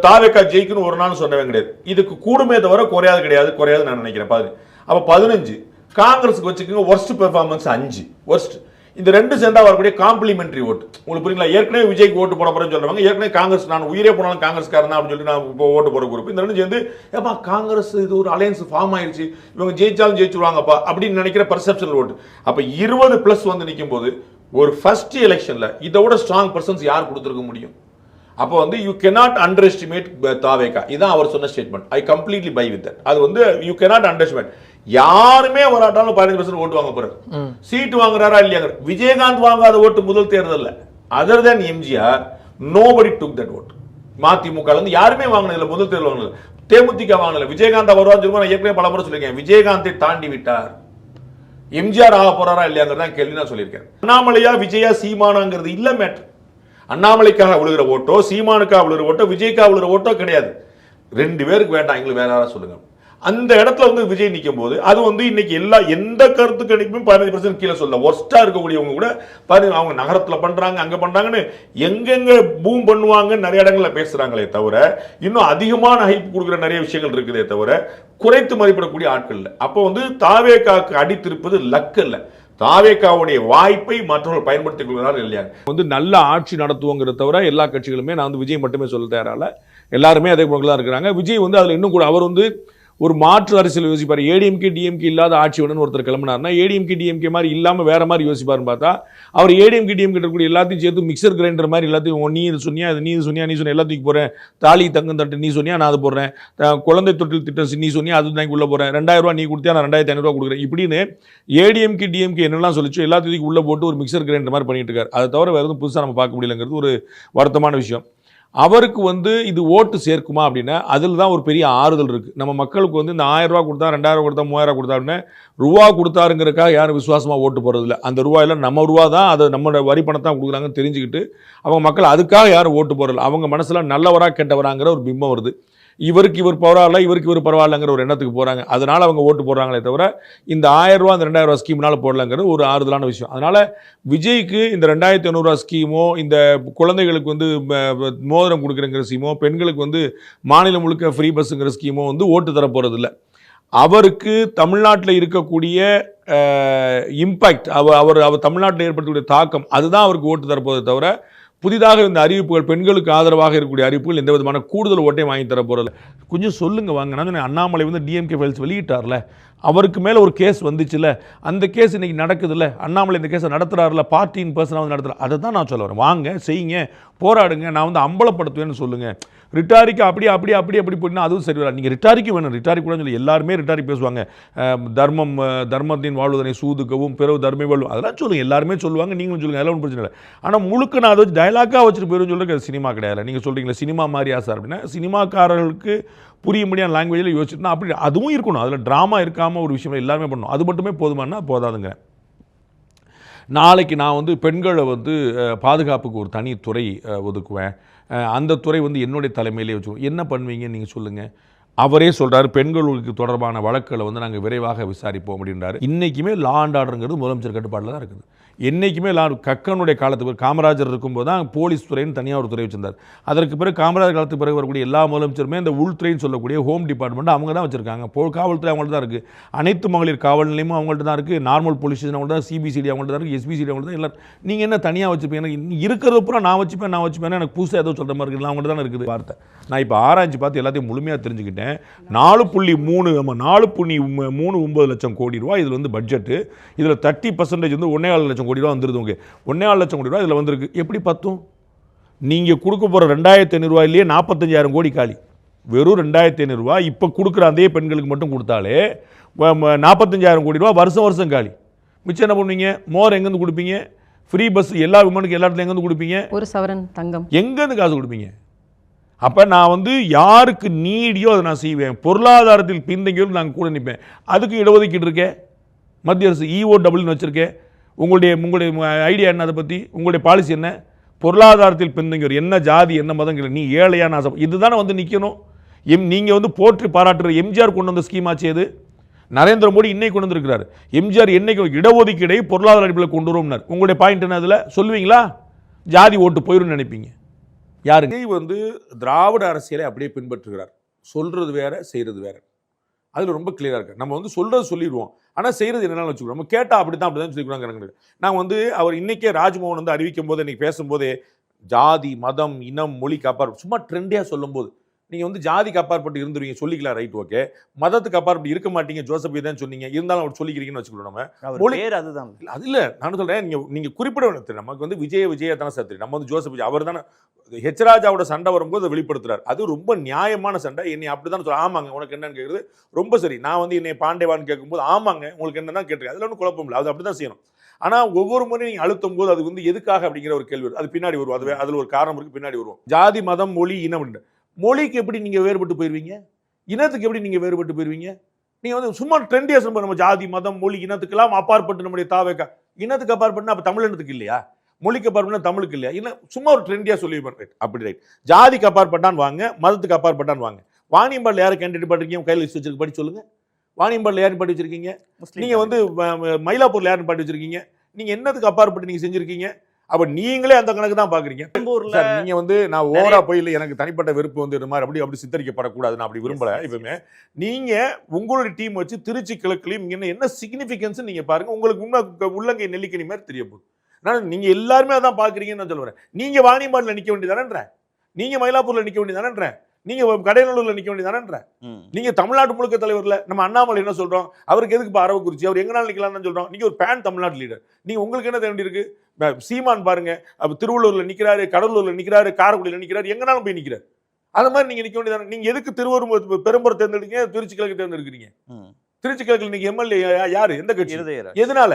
தாவேக்கா ஜெயிக்குன்னு ஒரு நாள் சொன்னவே கிடையாது. இதுக்கு கூடுமே தவிர குறையாது நான் நினைக்கிறேன். அப்ப 15 காங்கிரஸுக்கு வச்சுக்கோங்க. Worst performance 5 worst. இந்த ரெண்டு சேர்ந்தா வரக்கூடிய காம்ப்ளிமெண்டரி ஓட்டு. உங்களுக்கு புரியுங்களா? ஏற்கனவே விஜய்க்கு ஓட்டு போட போறேன்னு சொல்றவங்க, ஏற்கனவே காங்கிரஸ் நான் உயிரே போனாலும் காங்கிரஸ்காரன் அப்படின்னு சொல்லிட்டு நான் இப்போ ஓட்டு போற குரூப், இந்த ரெண்டு சேர்ந்து ஏப்பா காங்கிரஸ் இது ஒரு அலையன்ஸ் ஃபார்ம் ஆயிடுச்சு, இவங்க ஜெயிச்சாலும் ஜெயிச்சுருவாங்கப்பா அப்படின்னு நினைக்கிற பர்செப்ஷனல் ஓட்டு. அப்ப 20+ வந்து நிற்கும் போது ஒரு ஃபர்ஸ்ட் எலெக்ஷன்ல இதோட ஸ்ட்ராங் பர்சன்ஸ் யார் கொடுத்துருக்க முடியும்? அப்போ வந்து யூ cannot underestimate தாவேகா. இதான் அவர் சொன்ன statement. I completely buy with that. அது வந்து யூ cannot underestimate. யாருமே வராட்டாலும் 15% ஓட்டு வாங்க போறாரு. சீட்டு வாங்குறாரா இல்லையா? விஜயகாந்த் வாங்காத ஓட்டு முதல் தேர்தல்ல other than MGR nobody took that vote. MDMK வந்து யாருமே வாங்கினதில்ல, முதல் தேர்தல் வாங்கினது. தேமுதிக வாங்கினதில்ல. விஜயகாந்த் வருவான்னு சொல்லி நான் ஏற்கனவே பல முறை சொல்லியிருக்கேன். விஜயகாந்தை தாண்டி விட்டார். எம்ஜிஆர் ஆக போறாரா இல்லையாங்கிறதான் கேள்வி நான் சொல்லியிருக்கேன். அண்ணாமலையா விஜயா சீமானாங்கிறது இல்ல மேட்டர். அண்ணாமலைக்காக விழுகிற ஓட்டோ, சீமானுக்காக விழுகிற ஓட்டோ, விஜய்க்காக விழுகிற ஓட்டோ கிடையாது. 2 பேருக்கு வேண்டாம், எங்களுக்கு வேற யாராவது சொல்லுங்க. அந்த இடத்துல வந்து விஜய் நிற்கும் போது அது வந்து இன்னைக்கு எந்த கருத்து கணிப்பும் 15% கீழே சொல்ல. ஒர்ஸ்டா இருக்கக்கூடியவங்க கூட பாருங்க, அவங்க நகரத்துல பண்றாங்க, அங்க பண்றாங்கன்னு எங்கெங்க பூம் பண்ணுவாங்க நிறைய இடங்கள்ல பேசுறாங்களே தவிர, இன்னும் அதிகமான ஹைப் கொடுக்குற நிறைய விஷயங்கள் இருக்குதே தவிர குறைத்து மதிப்பிடக்கூடிய ஆட்கள் இல்லை. அப்போ வந்து தாவேகாக்கு அடித்திருப்பது லக் இல்ல, தாவேகாவுடைய வாய்ப்பை மற்றவர்கள் பயன்படுத்திக் கொள்கிறார்கள் இல்லையா? வந்து நல்ல ஆட்சி நடத்துவோங்கிறத தவிர எல்லா கட்சிகளுமே, நான் வந்து விஜய் மட்டுமே சொல்ல தயாரால, எல்லாருமே அதே போல தான் இருக்கிறாங்க. விஜய் வந்து அதுல இன்னும் கூட அவர் வந்து ஒரு மாற்று அரசியல் யோசிப்பார். ஏடிஎம்கே டிஎம்கே இல்லாத ஆட்சி வேணும்னு ஒருத்தர் கிளம்பினார்னா ஏடிஎம்கே டிஎம்கே மாதிரி இல்லாமல் வேற மாதிரி யோசிப்பாருன்னு பார்த்தா அவர் ஏடிஎம்கே டிஎம்கே இருக்கக்கூடிய எல்லாத்தையும் சேர்த்து மிக்சர் கிரைண்டர் மாதிரி எல்லாத்தையும் நீ இது சொன்னியா, அது நீ இது சொன்னியா, நீ சொன்ன எல்லாத்தையும் போகிறேன், தாலி தங்கம் தட்டு நீ சொன்னியா நான் அது போடுறேன், குழந்தை தொட்டில் திட்டம் நீ சொன்னியா அது நான் உள்ள போகிறேன், 2000 ரூபா நீ கொடுத்தியா நான் 2500 ரூபா கொடுக்குறேன், இப்படின்னு ஏடிஎம்கே டிஎம்கே என்னெல்லாம் சொல்லிச்சோ எல்லாத்தையும் உள்ள போட்டு ஒரு மிக்சர் கிரைண்டர் மாதிரி பண்ணிட்டு இருக்காரு. அதை தவிர வேறு எதுவும் புதுசாக நம்ம பார்க்க முடியலங்கிறது ஒரு வருத்தமான விஷயம். அவருக்கு வந்து இது ஓட்டு சேர்க்குமா அப்படின்னா அதில் தான் ஒரு பெரிய ஆறுதல் இருக்குது. நம்ம மக்களுக்கு வந்து இந்த 1000 ரூபா கொடுத்தா, 2000 கொடுத்தா, 3000 கொடுத்தா அப்படின்னா ரூபா கொடுத்தாருங்கிறக்காக யாரும் விசுவாசமாக ஓட்டு போகிறதில்ல. அந்த ரூபாயில் நம்ம ரூபா தான், அதை நம்மளோட வரி பணத்தான் கொடுக்குறாங்கன்னு தெரிஞ்சுக்கிட்டு அவங்க மக்கள் அதுக்காக யாரும் ஓட்டு போகிறதில்ல. அவங்க மனசில் நல்லவரா கெட்டவராங்கிற ஒரு பிம்பம் வருது. இவருக்கு இவர் பரவாயில்ல, இவருக்கு இவர் பரவாயில்லங்கிற ஒரு எண்ணத்துக்கு போகிறாங்க. அதனால் அவங்க ஓட்டு போடுறாங்களே தவிர இந்த 1000 ரூபா, அந்த 2000 ரூபா ஸ்கீம்னால போடலங்கிறது ஒரு ஆறுதலான விஷயம். அதனால் விஜய்க்கு இந்த 2500 ரூபா ஸ்கீமோ, இந்த குழந்தைகளுக்கு வந்து மோதிரம் கொடுக்குறங்கிற ஸ்கீமோ, பெண்களுக்கு வந்து மாநிலம் முழுக்க ஃப்ரீ பஸ்ஸுங்கிற ஸ்கீமோ வந்து ஓட்டு தர போகிறதில்ல. அவருக்கு தமிழ்நாட்டில் இருக்கக்கூடிய இம்பேக்ட், அவர் தமிழ்நாட்டில் ஏற்படுத்தக்கூடிய தாக்கம், அதுதான் அவருக்கு ஓட்டு தரப்போதை தவிர புதிதாக இந்த அறிவிப்புகள், பெண்களுக்கு ஆதரவாக இருக்கக்கூடிய அறிவிப்புகள் எந்த விதமான கூடுதல் ஓட்டையும் வாங்கி தர போகிறதில்ல. கொஞ்சம் சொல்லுங்க வாங்க. நான் அண்ணாமலை வந்து டிஎம்கே ஃபைல்ஸ் வெளியிட்டார்ல, அவருக்கு மேலே ஒரு கேஸ் வந்துச்சுல்ல, அந்த கேஸ் இன்னைக்கு நடக்குதுல்ல, அண்ணாமலை இந்த கேஸை நடத்துறாருல, பார்ட்டியின் பர்சனாக வந்து நடத்துகிறார். அதை தான் நான் சொல்ல வரேன். வாங்க செய்யுங்க, போராடுங்க, நான் வந்து அம்பலப்படுத்துவேன்னு சொல்லுங்கள். ரிட்டாரிக்கு அப்படி போயிட்டுனா அதுவும் சரி வராது. நீங்கள் ரிட்டாரிக்கு வேணும், ரிட்டாரிக் கூட சொல்லி எல்லாருமே ரிட்டாரிக் பேசுவாங்க. தர்மத்தின் வாழ்வதனை சூதுக்கவும் பிறகு தர்மை வாழ்வு, அதெல்லாம் சொல்லுங்கள், எல்லாருமே சொல்லுவாங்க, நீங்களும் சொல்லுங்கள், அதெல்லாம் ஒன்றும் பிரச்சனை இல்லை. ஆனால் முழுக்க நான் அதை வச்சு டைலாக்காக வச்சுட்டு போயிடும் சொல்லுறது அது சினிமா கிடையாது. நீங்கள் சொல்கிறீங்களா சினிமா மாதிரியா சார் அப்படின்னா, சினிமாக்காரர்களுக்கு புரிய முடியாத லாங்குவேஜில் யோசிச்சுட்டுனா அப்படி அதுவும் இருக்கணும். அதில் ட்ராமா இருக்காமல் ஒரு விஷயம் எல்லாருமே பண்ணணும். அது மட்டுமே போதுமானா போதாதுங்க. நாளைக்கு நான் வந்து பெண்களை வந்து பாதுகாப்புக்கு ஒரு தனி துறை ஒதுக்குவேன், அந்த துறை வந்து என்னுடைய தலைமையிலே வச்சுக்கோங்க. என்ன பண்ணுவீங்கன்னு நீங்கள் சொல்லுங்கள். அவரே சொல்கிறார், பெண்களுக்கு தொடர்பான வழக்குகளை வந்து நாங்கள் விரைவாக விசாரிப்போம் அப்படின்றாரு. இன்றைக்குமே லா அண்ட் ஆர்டருங்கிறது முதலமைச்சர் கட்டுப்பாட்டில் தான் இருக்குது. என்றைக்குமே கக்கனுடைய காலத்துக்கு காமராஜர் இருக்கும்போது தான் போலீஸ் துறைன்னு தனியாக ஒரு துறை வச்சிருந்தார். அதற்கு பிறகு காமராஜர் காலத்துக்கு பிறகு வரக்கூடிய எல்லா முதலமைச்சருமே இந்த உள்துறைன்னு சொல்லக்கூடிய ஹோம் டிபார்ட்மெண்ட் அவங்க தான் வச்சிருக்காங்க. காவல்துறை அவங்கள்ட்ட தான் இருக்குது. அனைத்து மகளிர் காவல் நிலையமும் அவங்கள்ட்ட தான் இருக்குது. நார்மல் போலீஸ் ஸ்டேஷன் அவங்கள்ட்ட தான், சிபிசிடி அவங்கள்ட்ட தான் இருக்குது, எஸ்பிசிடி அவங்கள்ட்ட தான். எல்லாரும் நீங்கள் என்ன தனியாக வச்சுப்பீங்க? இருக்கிறது பூரா நான் வச்சுப்பேன் எனக்கு புதுசாக ஏதோ சொல்கிற மாதிரி இருக்குது, அவங்கள்ட்ட தான் இருக்குது வார்த்தை. நான் இப்போ ஆராய்ச்சி பார்த்து எல்லாத்தையும் முழுமையாக தெரிஞ்சுக்கிட்டேன். 4.39 லட்சம் கோடி ரூபா இதில் வந்து பட்ஜெட்டு. இதில் 30% வந்து 1.4 லட்சம் கோடி ரூபா வந்துருது. உங்க 1.4 லட்சம் கோடி ரூபா இதில் வந்திருக்கு. எப்படி பத்தும்? நீங்கள் கொடுக்க போகிற 2500 ரூபாயிலேயே 45,000 கோடி காலி. வெறும் 2500 ரூபா இப்போ கொடுக்குற அதே பெண்களுக்கு மட்டும் கொடுத்தாலே 45,000 கோடி ரூபா வருஷம் காலி. மிச்சம் என்ன பண்ணுவீங்க? மோர் எங்கேருந்து கொடுப்பீங்க? ஃப்ரீ பஸ் எல்லா விமானுக்கு எல்லா இடத்துல எங்கேருந்து கொடுப்பீங்க? ஒரு சவரன் தங்கம் எங்கேருந்து காசு கொடுப்பீங்க? அப்போ நான் வந்து யாருக்கு நீடியோ அதை நான் செய்வேன். பொருளாதாரத்தில் பின்தங்கியோடு நாங்கள் கூட நிற்பேன். அதுக்கு இடஒதுக்கீடு இருக்கேன், மத்திய அரசு EOWன்னு வச்சுருக்கேன். உங்களுடைய ஐடியா என்ன? அதை பற்றி உங்களுடைய பாலிசி என்ன? பொருளாதாரத்தில் பின்தங்கியோர் என்ன ஜாதி என்ன மதங்கள், நீ ஏழையான ஆசை, இதுதானே வந்து நிற்கணும். நீங்கள் வந்து போற்றி பாராட்டுற எம்ஜிஆர் கொண்டு வந்த ஸ்கீம் ஆச்சு எது? நரேந்திர மோடி இன்னைக்கு கொண்டு வந்திருக்கிறார். எம்ஜிஆர் என்னைக்கு இடஒதுக்கீடை பொருளாதார அடிப்படையில் கொண்டு வரும்னார். உங்களுடைய பாயிண்ட் என்ன? அதில் சொல்லுவீங்களா? ஜாதி ஓட்டு போயிடும் நினைப்பீங்க. யாருங்க வந்து திராவிட அரசியலை அப்படியே பின்பற்றுகிறார். சொல்றது வேற, செய்கிறது வேற. அதில் ரொம்ப கிளியராக இருக்கு. நம்ம வந்து சொல்றது சொல்லிடுவோம், ஆனால் செய்யறது என்னென்னு வச்சுக்கிறோம். நம்ம கேட்டால் அப்படி தான் சொல்லிக்கிறாங்க. நாங்கள் வந்து அவர் இன்னைக்கே ராஜ்மோகன் வந்து அறிவிக்கும் போது இன்னைக்கு பேசும்போதே ஜாதி மதம் இனம் மொழிக்கு அப்பாற்பட்டு சும்மா ட்ரெண்டியாக சொல்லும் போது நீங்கள் வந்து ஜாதிக்கு அப்பாற்பட்டு இருந்துருவீங்க சொல்லிக்கலாம், ரைட், ஓகே. மதத்துக்கு அப்பாற்பட்டு இருக்க மாட்டீங்க, ஜோசப் தான் சொன்னீங்க, இருந்தாலும் அவர் சொல்லிக்கிறீங்கன்னு வச்சுக்கிறோம். நம்ம மொழி அதுதான் அது இல்லை, நான் சொல்கிறேன். நீங்கள் குறிப்பிட வேணும், நமக்கு வந்து விஜய தானே சார் தெரியும். நம்ம வந்து ஜோசப் விஜய் அவர் தானே ஹெச்ராஜாவோட சண்டை வரும்போது அதை வெளிப்படுத்துறாரு. அது ரொம்ப நியாயமான சண்டை. என்னை அப்படிதான் சொல்ல, ஆமாங்க உனக்கு என்னன்னு கேட்குறது ரொம்ப சரி. நான் வந்து என்னை பாண்டேவான்னு கேட்கும்போது ஆமாங்க உங்களுக்கு என்னதான் கேட்டிருக்கேன், அதில் ஒன்றும் குழப்பம் இல்லை, அது அப்படி தான் செய்யணும். ஆனால் ஒவ்வொரு முறையும் நீங்கள் அழுத்தும் போது அது வந்து எதுக்காக அப்படிங்கிற ஒரு கேள்வி அது பின்னாடி வரும். அது அதில் ஒரு காரணம் இருக்குது, பின்னாடி வருவோம். ஜாதி மதம் மொழி இனம், மொழிக்கு எப்படி நீங்கள் வேறுபட்டு போயிருவீங்க, இனத்துக்கு எப்படி நீங்கள் வேறுபட்டு போயிருவீங்க? நீங்கள் வந்து சும்மா ட்ரெண்டியாக சொல்லுங்க, நம்ம ஜாதி மதம் மொழி இனத்துக்கெல்லாம் அப்பாற்பட்டு நம்முடைய தாவேக்கா, இனத்துக்கு அப்பாற்பட்டுனா அப்போ தமிழ் இனத்துக்கு இல்லையா, மொழிக்கு அப்பாற்பட்டா தமிழுக்கு இல்லையா? இல்லை சும்மா ஒரு ட்ரெண்டியாக சொல்லி ரைட், அப்படி ரைட். ஜாதிக்கு அப்பாற்பட்டான் வாங்க, மதத்துக்கு அப்பாற்பட்டான் வாங்க. வாணியம்பாடில் யாரை கேண்டிடேட் பண்ணிருக்கீங்க கையில் லிஸ்ட் வச்சிருக்கு, படி சொல்லுங்க. வாணியம்பாடில் யாரும் பாட்டி வச்சிருக்கீங்க, நீங்கள் வந்து மயிலாப்பூரில் யாரும் பாட்டி வச்சிருக்கீங்க, நீங்கள் என்னத்துக்கு அப்பாற்பட்டு நீங்கள் செஞ்சிருக்கீங்க? அப்ப நீங்களே அந்த கணக்கு தான் பாக்குறீங்க. நீங்க வந்து நான் ஓவரா போய் இல்லை எனக்கு தனிப்பட்ட வெறுப்பு வந்து மாதிரி அப்படி சித்தரிக்கப்படக்கூடாது, நான் அப்படி விரும்பல. இப்பவுமே நீங்க உங்களுடைய டீம் வச்சு திருச்சி கிழக்குலையும் என்ன சிக்னிபிகன்ஸ் நீங்க பாருங்க, உங்களுக்கு உள்ளங்கை நெல்லிக்கனி மாதிரி தெரிய போகுது. நீங்க எல்லாருமே அதான் பாக்குறீங்கன்னு நான் சொல்றேன். நீங்க வாணியம்பாடியில் நிக்க வேண்டியதானன்ற, நீங்க மயிலாப்பூர்ல நிக்க வேண்டியதானன்ற, நீங்க கடையநல்லூர்ல நிக்க வேண்டியதானன்ற, நீங்க தமிழ்நாட்டு முழுக்க தலைவர்ல நம்ம அண்ணாமலை என்ன சொல்றோம், அவருக்கு எதுக்கு அரவக்குறிச்சி, அவர் எங்கனாலும் நிக்கலாம்னு சொல்றோம். நீங்க ஒரு பேன் தமிழ்நாட்டு லீடர், நீங்க உங்களுக்கு என்ன வேண்டி இருக்கு? சீமான் பாருங்க, திருவள்ளூர்ல நிக்கிறாரு, கடலூர்ல நிக்கிறாரு, காரைக்குடியில நிக்கிறாரு, எங்கனாலும் போய் நிக்கிறாரு. அது மாதிரி நீங்க நிக்க வேண்டியதானே. நீங்க எதுக்கு திருவள்ளூர் பெரும்புற தேர்ந்தெடுக்கீங்க, திருச்சி கிழக்கு தேர்ந்தெடுக்கிறீங்க? திருச்சி கிழக்குல நீங்க எம்எல்ஏ யாரு, எந்த கட்சி, எதனால?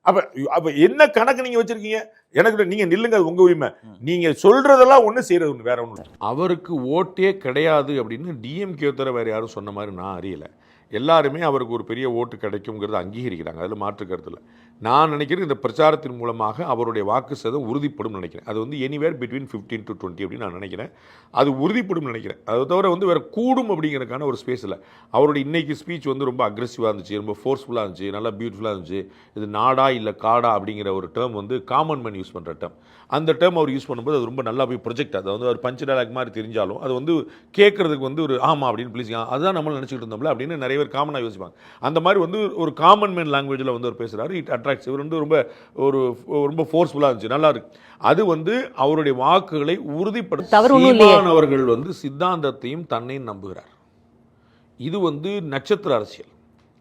அப்ப என்ன கணக்கு நீங்க வச்சிருக்கீங்க? எனக்கு நீங்க நில்லுங்க, உங்க உரிமை. நீங்க சொல்றதெல்லாம் ஒண்ணு செய்யறது ஒண்ணு, வேற ஒண்ணு. அவருக்கு ஓட்டே கிடையாது அப்படின்னு டிஎம்கே தவிர வேற யாரும் சொன்ன மாதிரி நான் அறியல. எல்லாருமே அவருக்கு ஒரு பெரிய ஓட்டு கிடைக்குங்கிறத அங்கீகரிக்கிறாங்க, அதில் மாற்று கருத்தில். நான் நினைக்கிறேன் இந்த பிரச்சாரத்தின் மூலமாக அவருடைய வாக்கு சதம் உறுதிப்படும் நினைக்கிறேன். அது வந்து எனிவேர் பிட்வீன் 15 to 20 அப்படின்னு நான் நினைக்கிறேன். அது உறுதிப்படும் நினைக்கிறேன். அதை தவிர வந்து வேறு கூடும் அப்படிங்கிறதுக்கான ஒரு ஸ்பேஸ் இல்லை. அவருடைய இன்னைக்கு ஸ்பீச் வந்து ரொம்ப அக்ரெசிவாக இருந்துச்சு, ரொம்ப ஃபோர்ஸ்ஃபுல்லாக இருந்துச்சு, நல்லா பியூட்டிஃபுல்லாக இருந்துச்சு. இது நாடா இல்லை காடா அப்படிங்கிற ஒரு டேர்ம் வந்து காமன் மேன் யூஸ் பண்ணுற டேர்ம். அந்த டேர்ம் அவர் யூஸ் பண்ணும்போது அது ரொம்ப நல்லா போய் ப்ரொஜெக்ட், அதை வந்து அவர் பஞ்ச் டயலாக் மாதிரி தெரிஞ்சாலும் அது வந்து கேட்கறதுக்கு வந்து ஒரு ஆமாம் அப்படின்னு ப்ளீஸ் அதுதான் நம்ம நினச்சிக்கிட்டு இருந்தோம்ல அப்படின்னு நிறைய பேர் காமனாக யோசிப்பாங்க. அந்த மாதிரி வந்து ஒரு காமன் மேன் லாங்குவேஜில் வந்து அவர் பேசுகிறாரு. It attracts. இவர் வந்து ரொம்ப ஃபோர்ஸ்ஃபுல்லாக இருந்துச்சு, நல்லா இருக்கு. அது வந்து அவருடைய வாக்குகளை உறுதிப்படுத்தவர்கள் வந்து சித்தாந்தத்தையும் தன்னையும் நம்புகிறார். இது வந்து நட்சத்திர அரசியல்.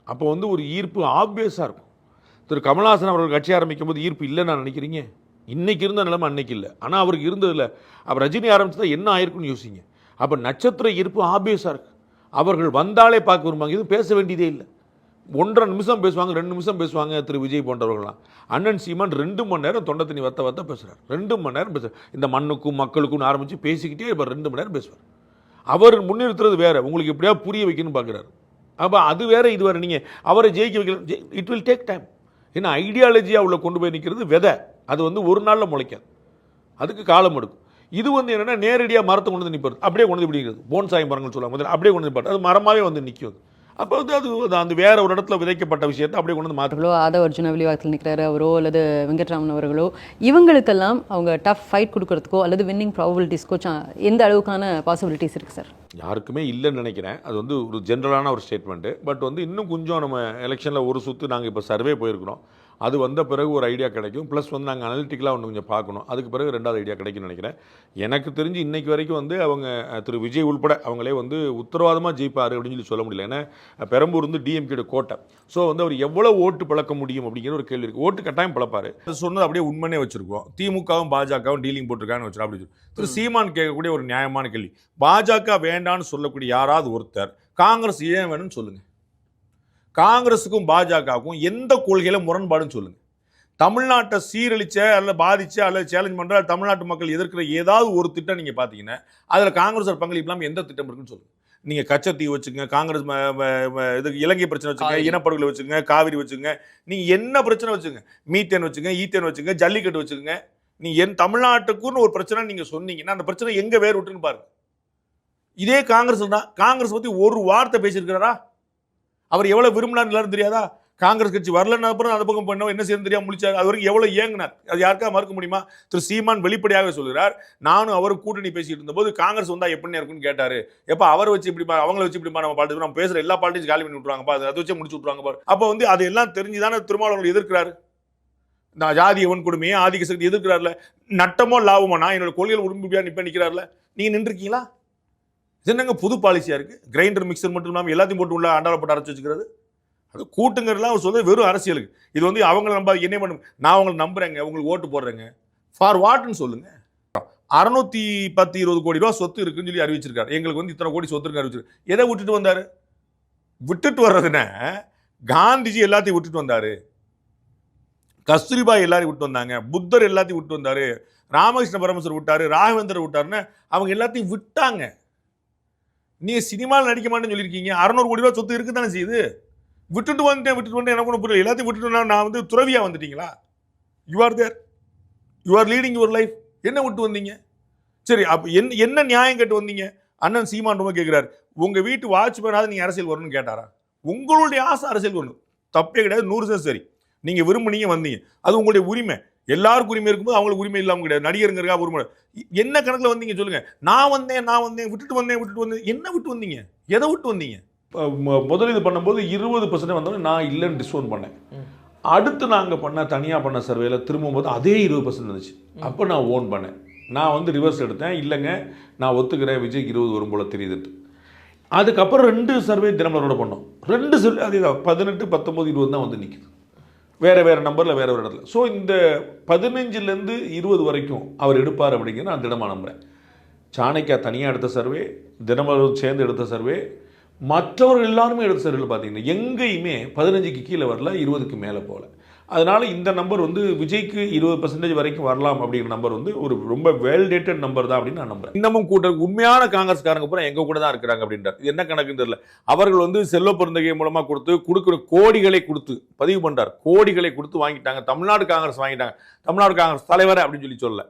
அப்போ வந்து ஒரு ஈர்ப்பு ஆப்வியஸாக இருக்கும். திரு கமல்ஹாசன் அவர்கள் கட்சி ஆரம்பிக்கும் போது ஈர்ப்பு இல்லைன்னு நான் நினைக்கிறீங்க? இன்னைக்கு இருந்த நிலைமை அன்னைக்கு இல்லை, ஆனால் அவருக்கு இருந்ததில்ல. அப்போ ரஜினி ஆரம்பிச்சதா என்ன ஆயிருக்குன்னு யோசிங்க. அப்போ நட்சத்திர ஈர்ப்பு ஆப்வியஸாக இருக்கு. அவர்கள் வந்தாலே பார்க்க விரும்பாங்க, இது பேச வேண்டியதே இல்லை. 1.5 நிமிஷம் பேசுவாங்க, 2 நிமிஷம் பேசுவாங்க. திரு விஜய் போன்றவர்கள்லாம் அண்ணன் சீமான் 2 மணி நேரம் தொண்டை தண்ணி வத்த பேசுகிறார். 2 மணி நேரம் பேசுகிறார். இந்த மண்ணுக்கும் மக்களுக்கும் ஆரம்பித்து பேசிக்கிட்டே இப்போ 2 மணி நேரம் பேசுவார். அவர் முன்னிறுத்துறது வேற, உங்களுக்கு எப்படியா புரிய வைக்கணும்னு பார்க்குறாரு. அப்போ அது வேற இது வேற. நீங்கள் அவரை ஜெயிக்க வைக்கலாம், இட் வில் டேக் டைம். ஏன்னா ஐடியாலஜியாக உள்ள கொண்டு போய் நிற்கிறது விதை, அது வந்து ஒரு நாளில் முளைக்காது, அதுக்கு காலம் எடுக்கும். இது வந்து என்னென்னா நேரடியாக மரத்தை கொண்டு வந்து நிற்பார், அப்படியே கொண்டு வந்து பிடிக்கிறது. போன்சாய் மரங்கள் சொல்லுவாங்க, அப்படியே கொண்டு வந்து நிற்பார், அது மரமாகவே வந்து நிற்கும். அப்போ வந்து அது அந்த வேற ஒரு இடத்துல விதைக்கப்பட்ட விஷயத்தை அப்படியே கொண்டு வந்து மாற்றங்களோ, ஆதவ அர்ஜுனா வெளிவாகத்தில் நிற்கிறாரு அவரோ அல்லது வெங்கட்ராமன் அவர்களோ, இவங்களுக்கெல்லாம் அவங்க டஃப் ஃபைட் கொடுக்கறதுக்கோ அல்லது வின்னிங் ப்ராபபிலிட்டிஸ்க்கோ எந்த அளவுக்கான பாசிபிலிட்டிஸ் இருக்குது சார்? யாருக்குமே இல்லைன்னு நினைக்கிறேன். அது வந்து ஒரு ஜென்ரலான ஒரு ஸ்டேட்மெண்ட்டு. பட் வந்து இன்னும் கொஞ்சம் நம்ம எலெக்ஷனில் ஒரு சுற்று நாங்கள் இப்போ சர்வே போயிருக்கிறோம், அது வந்த பிறகு ஒரு ஐடியா கிடைக்கும். ப்ளஸ் வந்து நாங்கள் அனலிட்டிக்கலாக ஒன்று கொஞ்சம் பார்க்கணும், அதுக்கு பிறகு 2வது ஐடியா கிடைக்கும்னு நினைக்கிறேன். எனக்கு தெரிஞ்சு இன்றைக்கு வரைக்கும் வந்து அவங்க திரு விஜய் உள்பட அவங்களே வந்து உத்தரவாதமாக ஜெயிப்பார் அப்படின்னு சொல்ல முடியல. ஏன்னா பெரம்பூர் வந்து டிஎம்கேட கோட்டை. ஸோ வந்து அவர் எவ்வளோ ஓட்டு பழக்க முடியும் அப்படிங்கிற ஒரு கேள்வி இருக்குது. ஓட்டு கட்டாயம் பழப்பார், சொன்னது அப்படியே உண்மையே வச்சுருக்கோம். திமுகவும் பாஜகவும் டீலிங் போட்டிருக்கான்னு வச்சு அப்படி திரு சீமான் கேட்கக்கூடிய ஒரு நியாயமான கேள்வி. பாஜக வேண்டான்னு சொல்லக்கூடிய யாராவது ஒருத்தர் காங்கிரஸ் ஏன் வேணும்னு சொல்லுங்கள். காங்கிரஸுக்கும் பாஜகவுக்கும் எந்த கொள்கையில முரண்பாடுன்னு சொல்லுங்க. தமிழ்நாட்டை சீரழிச்ச அல்ல பாதிச்ச அல்லது சேலஞ்ச் பண்ற தமிழ்நாட்டு மக்கள் எதிர்க்கிற ஏதாவது ஒரு திட்டம் நீங்க பாத்தீங்கன்னா அதுல காங்கிரஸ் பங்களிப்பு இல்லாமல் எந்த திட்டம் இருக்குன்னு சொல்லுங்க. நீங்க கச்சத்தீ வச்சுங்க, காங்கிரஸ் இது இலங்கை பிரச்சனை வச்சுங்க, இனப்படுகொலை வச்சுங்க, காவிரி வச்சுங்க, நீங்க என்ன பிரச்சனை வச்சுங்க, மீத்தேன் வச்சுங்க, ஈத்தேன் வச்சுங்க, ஜல்லிக்கட்டு வச்சுங்க, நீ என் தமிழ்நாட்டுக்குன்னு ஒரு பிரச்சனை நீங்க சொன்னீங்கன்னா அந்த பிரச்சனை எங்க வேறு விட்டுன்னு பாருங்க. இதே காங்கிரஸ் தான். காங்கிரஸ் பத்தி ஒரு வார்த்தை பேசியிருக்கிறாரா? அவர் எவ்வளவு விரும்பினார் எல்லாரும் தெரியாதா? காங்கிரஸ் கட்சி வரலன்னு அப்புறம் அந்த பக்கம் பண்ண என்ன செய்யணும் தெரியாம முடிச்சார். அது வரைக்கும் எவ்வளவு ஏங்கினார், அது யாருக்கா மறுக்க முடியுமா? திரு சீமான் வெளிப்படையாக சொல்கிறார், நானும் அவரும் கூட்டணி பேசிட்டு இருந்தபோது காங்கிரஸ் வந்தா எப்படி இருக்குன்னு கேட்டாரு. எப்ப அவரை வச்சு இப்படி அவங்கள வச்சு இப்படி நம்ம பாட்டு நம்ம பேசுற எல்லா பாலிட்டிக்ஸ் காலி பண்ணி விட்டுருவாங்க, அதை வச்சு முடிச்சு விட்டுருவாங்க பாரு. அப்ப வந்து அது எல்லாம் தெரிஞ்சுதானே திருமாவளவன் எதிர்க்கிறாரு. நான் ஜாதி எவன் கொடுமையே ஆதிக்க சக்தி எதிர்க்கிறார்ல. நட்டமோ லாபமோ நான் என்னோட கொள்கைகள் உடம்புபியா நிப்ப நிற்கிறார்ல. நீங்க நின்றுருக்கீங்களா? என்னங்க புது பாலிசியா இருக்கு? கிரைண்டர் மிக்சர் மட்டும் இல்லாமல் எல்லாத்தையும் போட்டு உள்ள அண்டால போட்டு அரைச்சு வச்சுக்கிறது. அது கூட்டுங்கிறதுலாம் அவர் சொல்ல வெறும் அரசியலுக்கு. இது வந்து அவங்களை நம்ப என்ன பண்ணும், நான் அவங்களை நம்புறேங்க, உங்களுக்கு ஓட்டு போடுறேங்க, ஃபார் வாட்னு சொல்லுங்க. 610-20 கோடி ரூபா சொத்து இருக்குன்னு சொல்லி அறிவிச்சிருக்காரு. எங்களுக்கு வந்து இத்தனை கோடி சொத்து இருக்கு அறிவிச்சிருக்காரு. எதை விட்டுட்டு வந்தாரு? விட்டுட்டு வர்றதுன்னா காந்திஜி எல்லாத்தையும் விட்டுட்டு வந்தாரு, கஸ்தூரிபாய் எல்லாரையும் விட்டு வந்தாங்க, புத்தர் எல்லாத்தையும் விட்டு வந்தாரு, ராமகிருஷ்ண பரமசர் விட்டாரு, ராகவேந்தர் விட்டாருன்னு அவங்க எல்லாத்தையும் விட்டாங்க. நீங்க சினிமாவில் நடிக்க மாட்டேன்னு சொல்லியிருக்கீங்க. 600 கோடி ரூபா சொத்து இருக்கு தானே செய்யுது. விட்டுட்டு வந்துட்டேன் எனக்கு ஒன்றும் புரியல. எல்லாத்தையும் விட்டுட்டு நான் வந்து துறவியா வந்துட்டீங்களா? You are there, you are leading your life. என்ன விட்டு வந்தீங்க? சரி, அப்போ என்ன நியாயம் கேட்டு வந்தீங்க? அண்ணன் சீமான் ரொம்ப கேட்கிறாரு, உங்க வீட்டு வாட்ச்மேனாவது நீங்க அரசியல் வரணும்னு கேட்டாரா? உங்களுடைய ஆசை அரசியல் வரணும், தப்பே கிடையாது, 100% சரி. நீங்க விரும்புனீங்க வந்தீங்க, அது உங்களுடைய உரிமை. எல்லாருக்கும் உரிமை இருக்கும்போது அவங்களுக்கு உரிமை இல்லாமல் கிடையாது. நடிகருங்க உரிமை. என்ன கணக்கில் வந்தீங்க சொல்லுங்க? நான் வந்தேன் விட்டுட்டு வந்தேன். என்ன விட்டு வந்தீங்க? எதை விட்டு வந்தீங்க? முதலீடு பண்ணும்போது 20% வந்தோம், நான் இல்லைன்னு டிஸ்கவுண்ட் பண்ணேன். அடுத்து நாங்கள் தனியாக பண்ண சர்வேல திரும்பும்போது அதே 20% இருந்துச்சு. அப்போ நான் ஓன் பண்ணேன். நான் வந்து ரிவர்ஸ் எடுத்தேன், இல்லைங்க நான் ஒத்துக்கிறேன், விஜய்க்கு 20 வரும் போல தெரியுதுட்டு. அதுக்கப்புறம் 2 சர்வே தினமலரோட பண்ணோம். 2 சர்வே அதே தான், 18, 19, 20 தான் வந்து நிற்குது. வேறு நம்பரில் வேறு இடத்துல. ஸோ இந்த 15லேருந்து 20 வரைக்கும் அவர் எடுப்பார் அப்படிங்கிறது நான் தினமாக நம்புகிறேன். சாணக்கியா தனியாக எடுத்த சர்வே, தினமலரும் சேர்ந்து எடுத்த சர்வே, மற்றவர்கள் எல்லாருமே எடுத்த சர்வேல பார்த்தீங்கன்னா எங்கேயுமே 15க்கு கீழே வரல, 20க்கு மேலே போகல. அதனால் இந்த நம்பர் வந்து விஜய்க்கு 20% வரைக்கும் வரலாம் அப்படிங்கிற நம்பர் வந்து ஒரு ரொம்ப வேலிடேட்டட் நம்பர் தான் அப்படின்னு நான் நம்புறேன். இன்னமும் உண்மையான காங்கிரஸ்காரங்க பூரா எங்க கூட தான் இருக்கிறாங்க அப்படின்றார். இது என்ன கணக்குன்னு தெரியல. அவர்கள் வந்து செல்வ பெருந்தகை மூலமா கொடுக்குற கோடிகளை கொடுத்து பதிவு பண்றார், கோடிகளை கொடுத்து வாங்கிட்டாங்க. தமிழ்நாடு காங்கிரஸ் வாங்கிட்டாங்க, தமிழ்நாடு காங்கிரஸ் தலைவர் அப்படின்னு சொல்ல,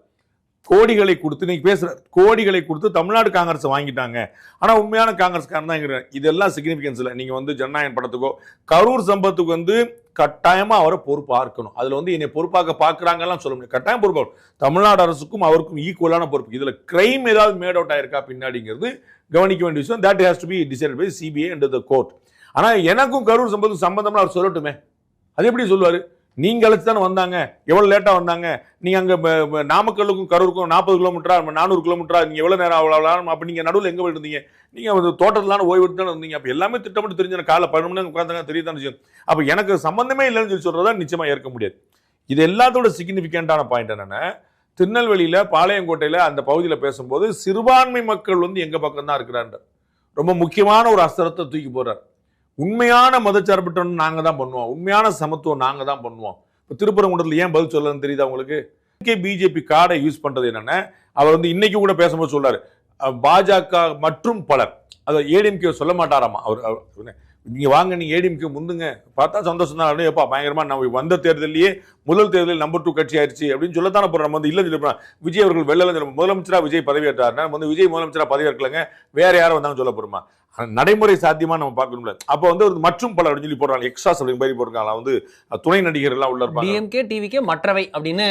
கோடிகளை கொடுத்து இன்னைக்கு பேசுறாரு, கோடிகளை கொடுத்து தமிழ்நாடு காங்கிரஸ் வாங்கிட்டாங்க. ஆனா உண்மையான காங்கிரஸ்காரன் தான். இதெல்லாம் சிக்னிபிகன்ஸ் இல்லை. நீங்க வந்து ஜனநாயகம் படத்துக்கோ கரூர் சம்பத்துக்கு வந்து கட்டாயமா அவரை பொறுப்பாக இருக்கணும். அதுல வந்து என்னை பொறுப்பாக பார்க்குறாங்கலாம் சொல்ல முடியாது. கட்டாயம் பொறுப்பாக தமிழ்நாடு அரசுக்கும் அவருக்கும் ஈக்குவலான பொறுப்பு. இதுல கிரைம் ஏதாவது மேட் அவுட் ஆயிருக்கா பின்னாடிங்கிறது கவனிக்க வேண்டிய விஷயம். That has to be decided by CBI and the court. ஆனா எனக்கும் கரூர் சம்பத்துக்கும் சம்பந்தம்னு அவர் சொல்லட்டுமே. அது எப்படி சொல்லுவாரு? நீங்க அழைச்சு தானே வந்தாங்க, எவ்வளவு லேட்டா வந்தாங்க, நீங்க அங்க நாமக்கல்லுக்கும் கரூருக்கும் 40 கிலோமீட்டரா 400 கிலோமீட்டரா, நீங்க எவ்வளவு நேரம் அவ்வளவு, அப்ப நீங்க நடுவில் எங்க போயிட்டு இருந்தீங்க? நீங்க தோட்டத்திலான ஓய்வு எடுத்து தானே இருந்தீங்க. அப்ப எல்லாமே திட்டமிட்டு தெரிஞ்ச காலை 12 மணி நேரம் உட்கார்ந்தாங்க தெரியுதான விஷயம். அப்ப எனக்கு சம்பந்தமே இல்லைன்னு சொல்லி சொல்றதா நிச்சயமா ஏற்க முடியாது. இது எல்லாத்தோட சிக்னிபிகண்டான பாயிண்ட் என்னன்னா, திருநெல்வேலியில பாளையங்கோட்டையில அந்த பகுதியில் பேசும்போது சிறுபான்மை மக்கள் வந்து எங்க பக்கம் தான் இருக்கிறாங்க. ரொம்ப முக்கியமான ஒரு அஸ்திரத்தை தூக்கி போடுறார். உண்மையான மதச்சார்பற்ற நாங்க தான் பண்ணுவோம், உண்மையான சமத்துவம் நாங்க தான் பண்ணுவோம். இப்போ திருப்பரங்குன்றத்தில் ஏன் பதில் சொல்லணும்னு தெரியுதா உங்களுக்கு? பிஜேபி கார்டை யூஸ் பண்றது என்னன்னா, அவர் வந்து இன்னைக்கு கூட பேசும்போது சொல்றாரு, பாஜக மற்றும் பலர், அதை ஏடிஎம்கே சொல்ல மாட்டாராமா. அவர் நீங்க வாங்க, நீங்க ஏடிஎம்கே முந்துங்க, பார்த்தா சந்தோஷம் தான். எப்பா பயங்கரமா நம்ம வந்த தேர்தலையே முதல் தேர்தலில் நம்பர் 2 கட்சி ஆயிடுச்சு அப்படின்னு சொல்லத்தானே போறோம். நம்ம வந்து இல்லை சொல்லி விஜய் அவர்கள் வெள்ளம் முதலமைச்சரா விஜய் பதவியேற்றாருன்னா வந்து விஜய் முதலமைச்சரா பதவியேற்கலங்க, வேற யாரும் வந்தாங்க சொல்ல போறோமா? நடைமுறை சாத்தியமா நம்ம பார்க்கணும்ல. அப்போ வந்து மற்றும் பல அப்படின்னு சொல்லி போடுறாங்க, எக்ஸ்ட்ரா சொல்லிங்க மாதிரி போடுறாங்க. வந்து துணை நடிகர் எல்லாம் உள்ள இருப்பாங்க. டிஎம்கே டிவிகே மற்றவை அப்படின்னு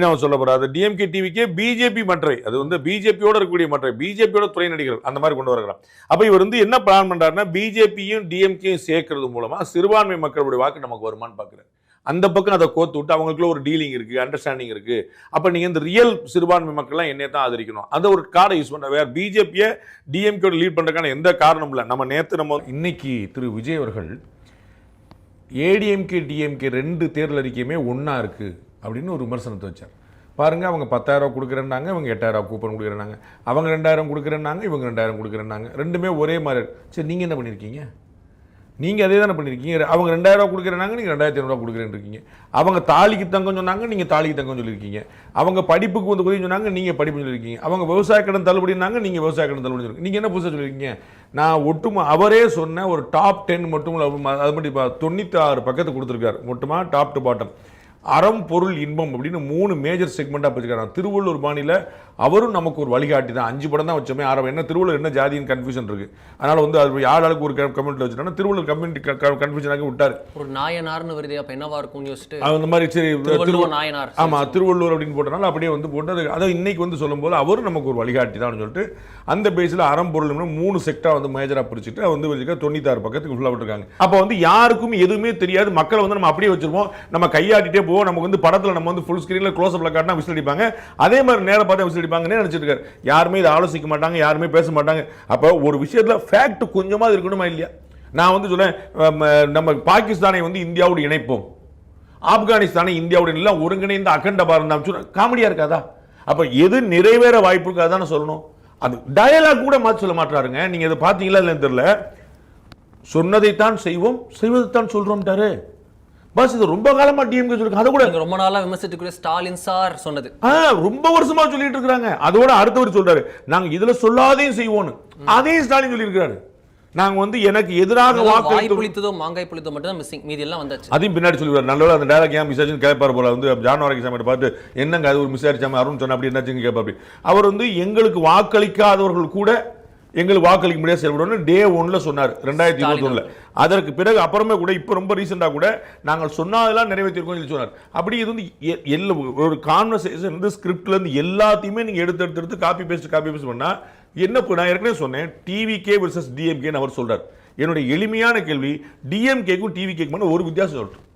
அவன் சொல்ல போறாரு. டிஎம்கே டிவிகே பிஜேபி மற்றவை, அது வந்து பிஜேபியோட இருக்கக்கூடிய மற்றவை, பிஜேபியோட துணை நடிகர்கள் அந்த மாதிரி கொண்டு வருகிறான். அப்ப இவர் வந்து என்ன பிளான் பண்றாருன்னா, பிஜேபியும் டிஎம்கேயும் சேர்க்கறது மூலமா சிறுபான்மை மக்களுடைய வாக்கு நமக்கு வருமானு பாக்குறாரு. அந்த பக்கம் அதை கோத்து விட்டு அவங்களுக்குள்ள ஒரு டீலிங் இருக்கு, அண்டர்ஸ்டாண்டிங் இருக்கு. அப்ப நீங்க இந்த ரியல் சிறுபான்மை மக்கள்லாம் என்னைய தான் ஆதரிக்கணும், அந்த ஒரு கார்டை யூஸ் பண்ண. வேற பிஜேபியை டிஎம்கே லீட் பண்றதுக்கான எந்த காரணமும் இல்லை. நம்ம இன்னைக்கு திரு விஜய் அவர்கள் ஏடிஎம்கே டிஎம்கே 2 தேர்தல் அறிக்கையுமே ஒன்னா இருக்கு அப்படின்னு ஒரு விமர்சனத்தை வச்சார். பாருங்க, அவங்க 10,000 கொடுக்குறேன்னாங்க, இவங்க 8,000 கூப்பன் கொடுக்குறேன்னாங்க, அவங்க 2,000 கொடுக்குறேன்னாங்க, இவங்க 2,000 கொடுக்குறேன்னாங்க, ரெண்டுமே ஒரே மாதிரி. சரி, நீங்க என்ன பண்ணிருக்கீங்க? நீங்கள் அதே தானே பண்ணியிருக்கீங்க. அவங்க 2,000 கொடுக்குறேன்னாங்க, நீங்கள் 2,500 கொடுக்குறேன்னு இருக்கீங்க. அவங்க தாலிக்கு தங்கம் சொன்னாங்க, நீங்கள் தாலிக்கு தங்கம் சொல்லியிருக்கீங்க. அவங்க படிப்புக்கு வந்து உதவி சொன்னாங்க, நீங்கள் படிப்பு சொல்லியிருக்கீங்க. அவங்க விவசாய கடன் தள்ளுபடினாங்க, நீங்கள் விவசாய கடன் தள்ளுபடி சொல்லியிருக்கீங்க. நீங்கள் என்ன புதுசாக சொல்லியிருக்கீங்க? நான் அவரே சொன்ன ஒரு டாப் 10 மட்டும் அது மட்டும் 96 பக்கத்தை கொடுத்துருக்காரு மொத்தமாக டாப் டு பாட்டம். அறம் பொருள் இன்பம் அப்படின்னு 3 மேஜர் செக்மெண்ட்டாக பிரிச்சுக்கிறாங்க. திருவள்ளூர் பாணியில் அவரும் நமக்கு ஒரு வழிகாட்டி தான். 5 படம் தான் வச்சோமே. என்ன திருவள்ளூர் என்ன ஜாதின்னு கன்ஃபியூஷன் இருக்கு. அதனால வந்து அது ஆளுக்கு ஒரு கம்யூனிட்டியில் வச்சுட்டோம்னா திருவள்ளூர் கம்யூனிட்டி கன்ஃபியூஷனாக விட்டார். ஒரு நாயனார்னு வருது, அப்ப என்னவா இருக்கும்னு யோசிச்சுட்டு அந்த மாதிரி சரி திருவள்ளூர் நாயனார், ஆமா திருவள்ளூர் அப்படின்னு போட்டனால அப்படியே வந்து போட்டு அதை இன்னைக்கு வந்து சொல்லும்போது அவரும் நமக்கு ஒரு வழிகாட்டி தான் சொல்லிட்டு அந்த பேஸில் அறம் பொருள் 3 செக்டா வந்து மேஜராக பிரிச்சுட்டு வந்து 96 பக்கத்துக்கு ஃபுல்லாக விட்டுருக்காங்க. அப்போ வந்து யாருக்கும் எதுவுமே தெரியாது. மக்களை வந்து நம்ம அப்படியே வச்சிருப்போம், நம்ம கையாட்டிட்டே போவோம். நமக்கு வந்து படத்தில் நம்ம வந்து ஃபுல் ஸ்க்ரீனில் க்ளோஸ் அப்ல காட்டினா விசில் அடிப்பாங்க, அதே மாதிரி நேரம் பார்த்தா விசில் அடிப்பாங்கன்னு நினைச்சிட்டு இருக்காரு. யாருமே இதை ஆலோசிக்க மாட்டாங்க, யாருமே பேச மாட்டாங்க. அப்போ ஒரு விஷயத்துல ஃபேக்ட் கொஞ்சமாக இருக்கணுமா இல்லையா? நான் வந்து சொல்லேன், நம்ம பாகிஸ்தானை வந்து இந்தியாவோடு இணைப்போம், ஆப்கானிஸ்தானை இந்தியாவோட எல்லாம் ஒருங்கிணைந்த அகண்ட பாரதம் காமெடியா இருக்காதா? அப்ப எது நிறைவேற வாய்ப்பு இருக்கு அதான் சொல்லணும். அது டயலாக் கூட மாற்றி சொல்ல மாட்டாருங்க. நீங்க இதை பார்த்தீங்களா இல்லைன்னு தெரியல. சொன்னதைத்தான் செய்வோம், செய்வதைத்தான் சொல்றோம்ட்டாரு. பஸ் இது ரொம்ப காலமா டிஎம்கே சொல்லிருக்காங்க. அதை கூட ரொம்ப நாளா விமர்சித்து ஸ்டாலின் சார் சொன்னது ரொம்ப வருஷமா சொல்லிட்டு இருக்காங்க. அதோட அடுத்தவர் சொல்றாரு, நாங்க இதுல சொல்லாதையும் செய்வோம்னு. அதையும் ஸ்டாலின் சொல்லி இருக்காரு. நாங்க வந்து எனக்கு எதிராக வாக்களித்ததோ மாங்காய் புளித்தோ மட்டும் தான் மிஸ்ஸிங், மீதி எல்லாம் வந்தாச்சு. அதையும் பின்னாடி சொல்லுவார். நல்ல அந்த டயலாக் ஏன் மிஸ் ஆச்சுன்னு கேட்பார் போல. வந்து ஜான்வாரி சாமி பார்த்து என்னங்க அது ஒரு மிஸ் ஆயிடுச்சாம அருண் சொன்ன அப்படி என்னாச்சுன்னு கேட்பாரு. அவர் வந்து எங்களுக்கு வாக்களிக்காதவர்கள் கூட எங்களுக்கு வாக்களிக்க முடியாது செயல்படணும் டே 1ல சொன்னார் 2021. அதற்கு பிறகு அப்புறமே கூட இப்போ ரொம்ப ரீசெண்டாக கூட நாங்கள் சொன்னதெல்லாம் நிறைவேற்றிருக்கோம் சொன்னார். அப்படி இது வந்து ஒரு கான்வர்சேஷன் வந்து ஸ்கிரிப்ட்ல இருந்து எல்லாத்தையுமே நீங்க எடுத்து காப்பி பேஸ்ட் பண்ணா என்ன? நான் ஏற்கனவே சொன்னேன், டிவிகே வெர்சஸ் டிஎம்கேன்னு அவர் சொல்றார். என்னுடைய எளிமையான கேள்வி, டிஎம்கேக்கும் டிவிகேக்கும் ஒரு வித்தியாசம் சொல்லட்டும்.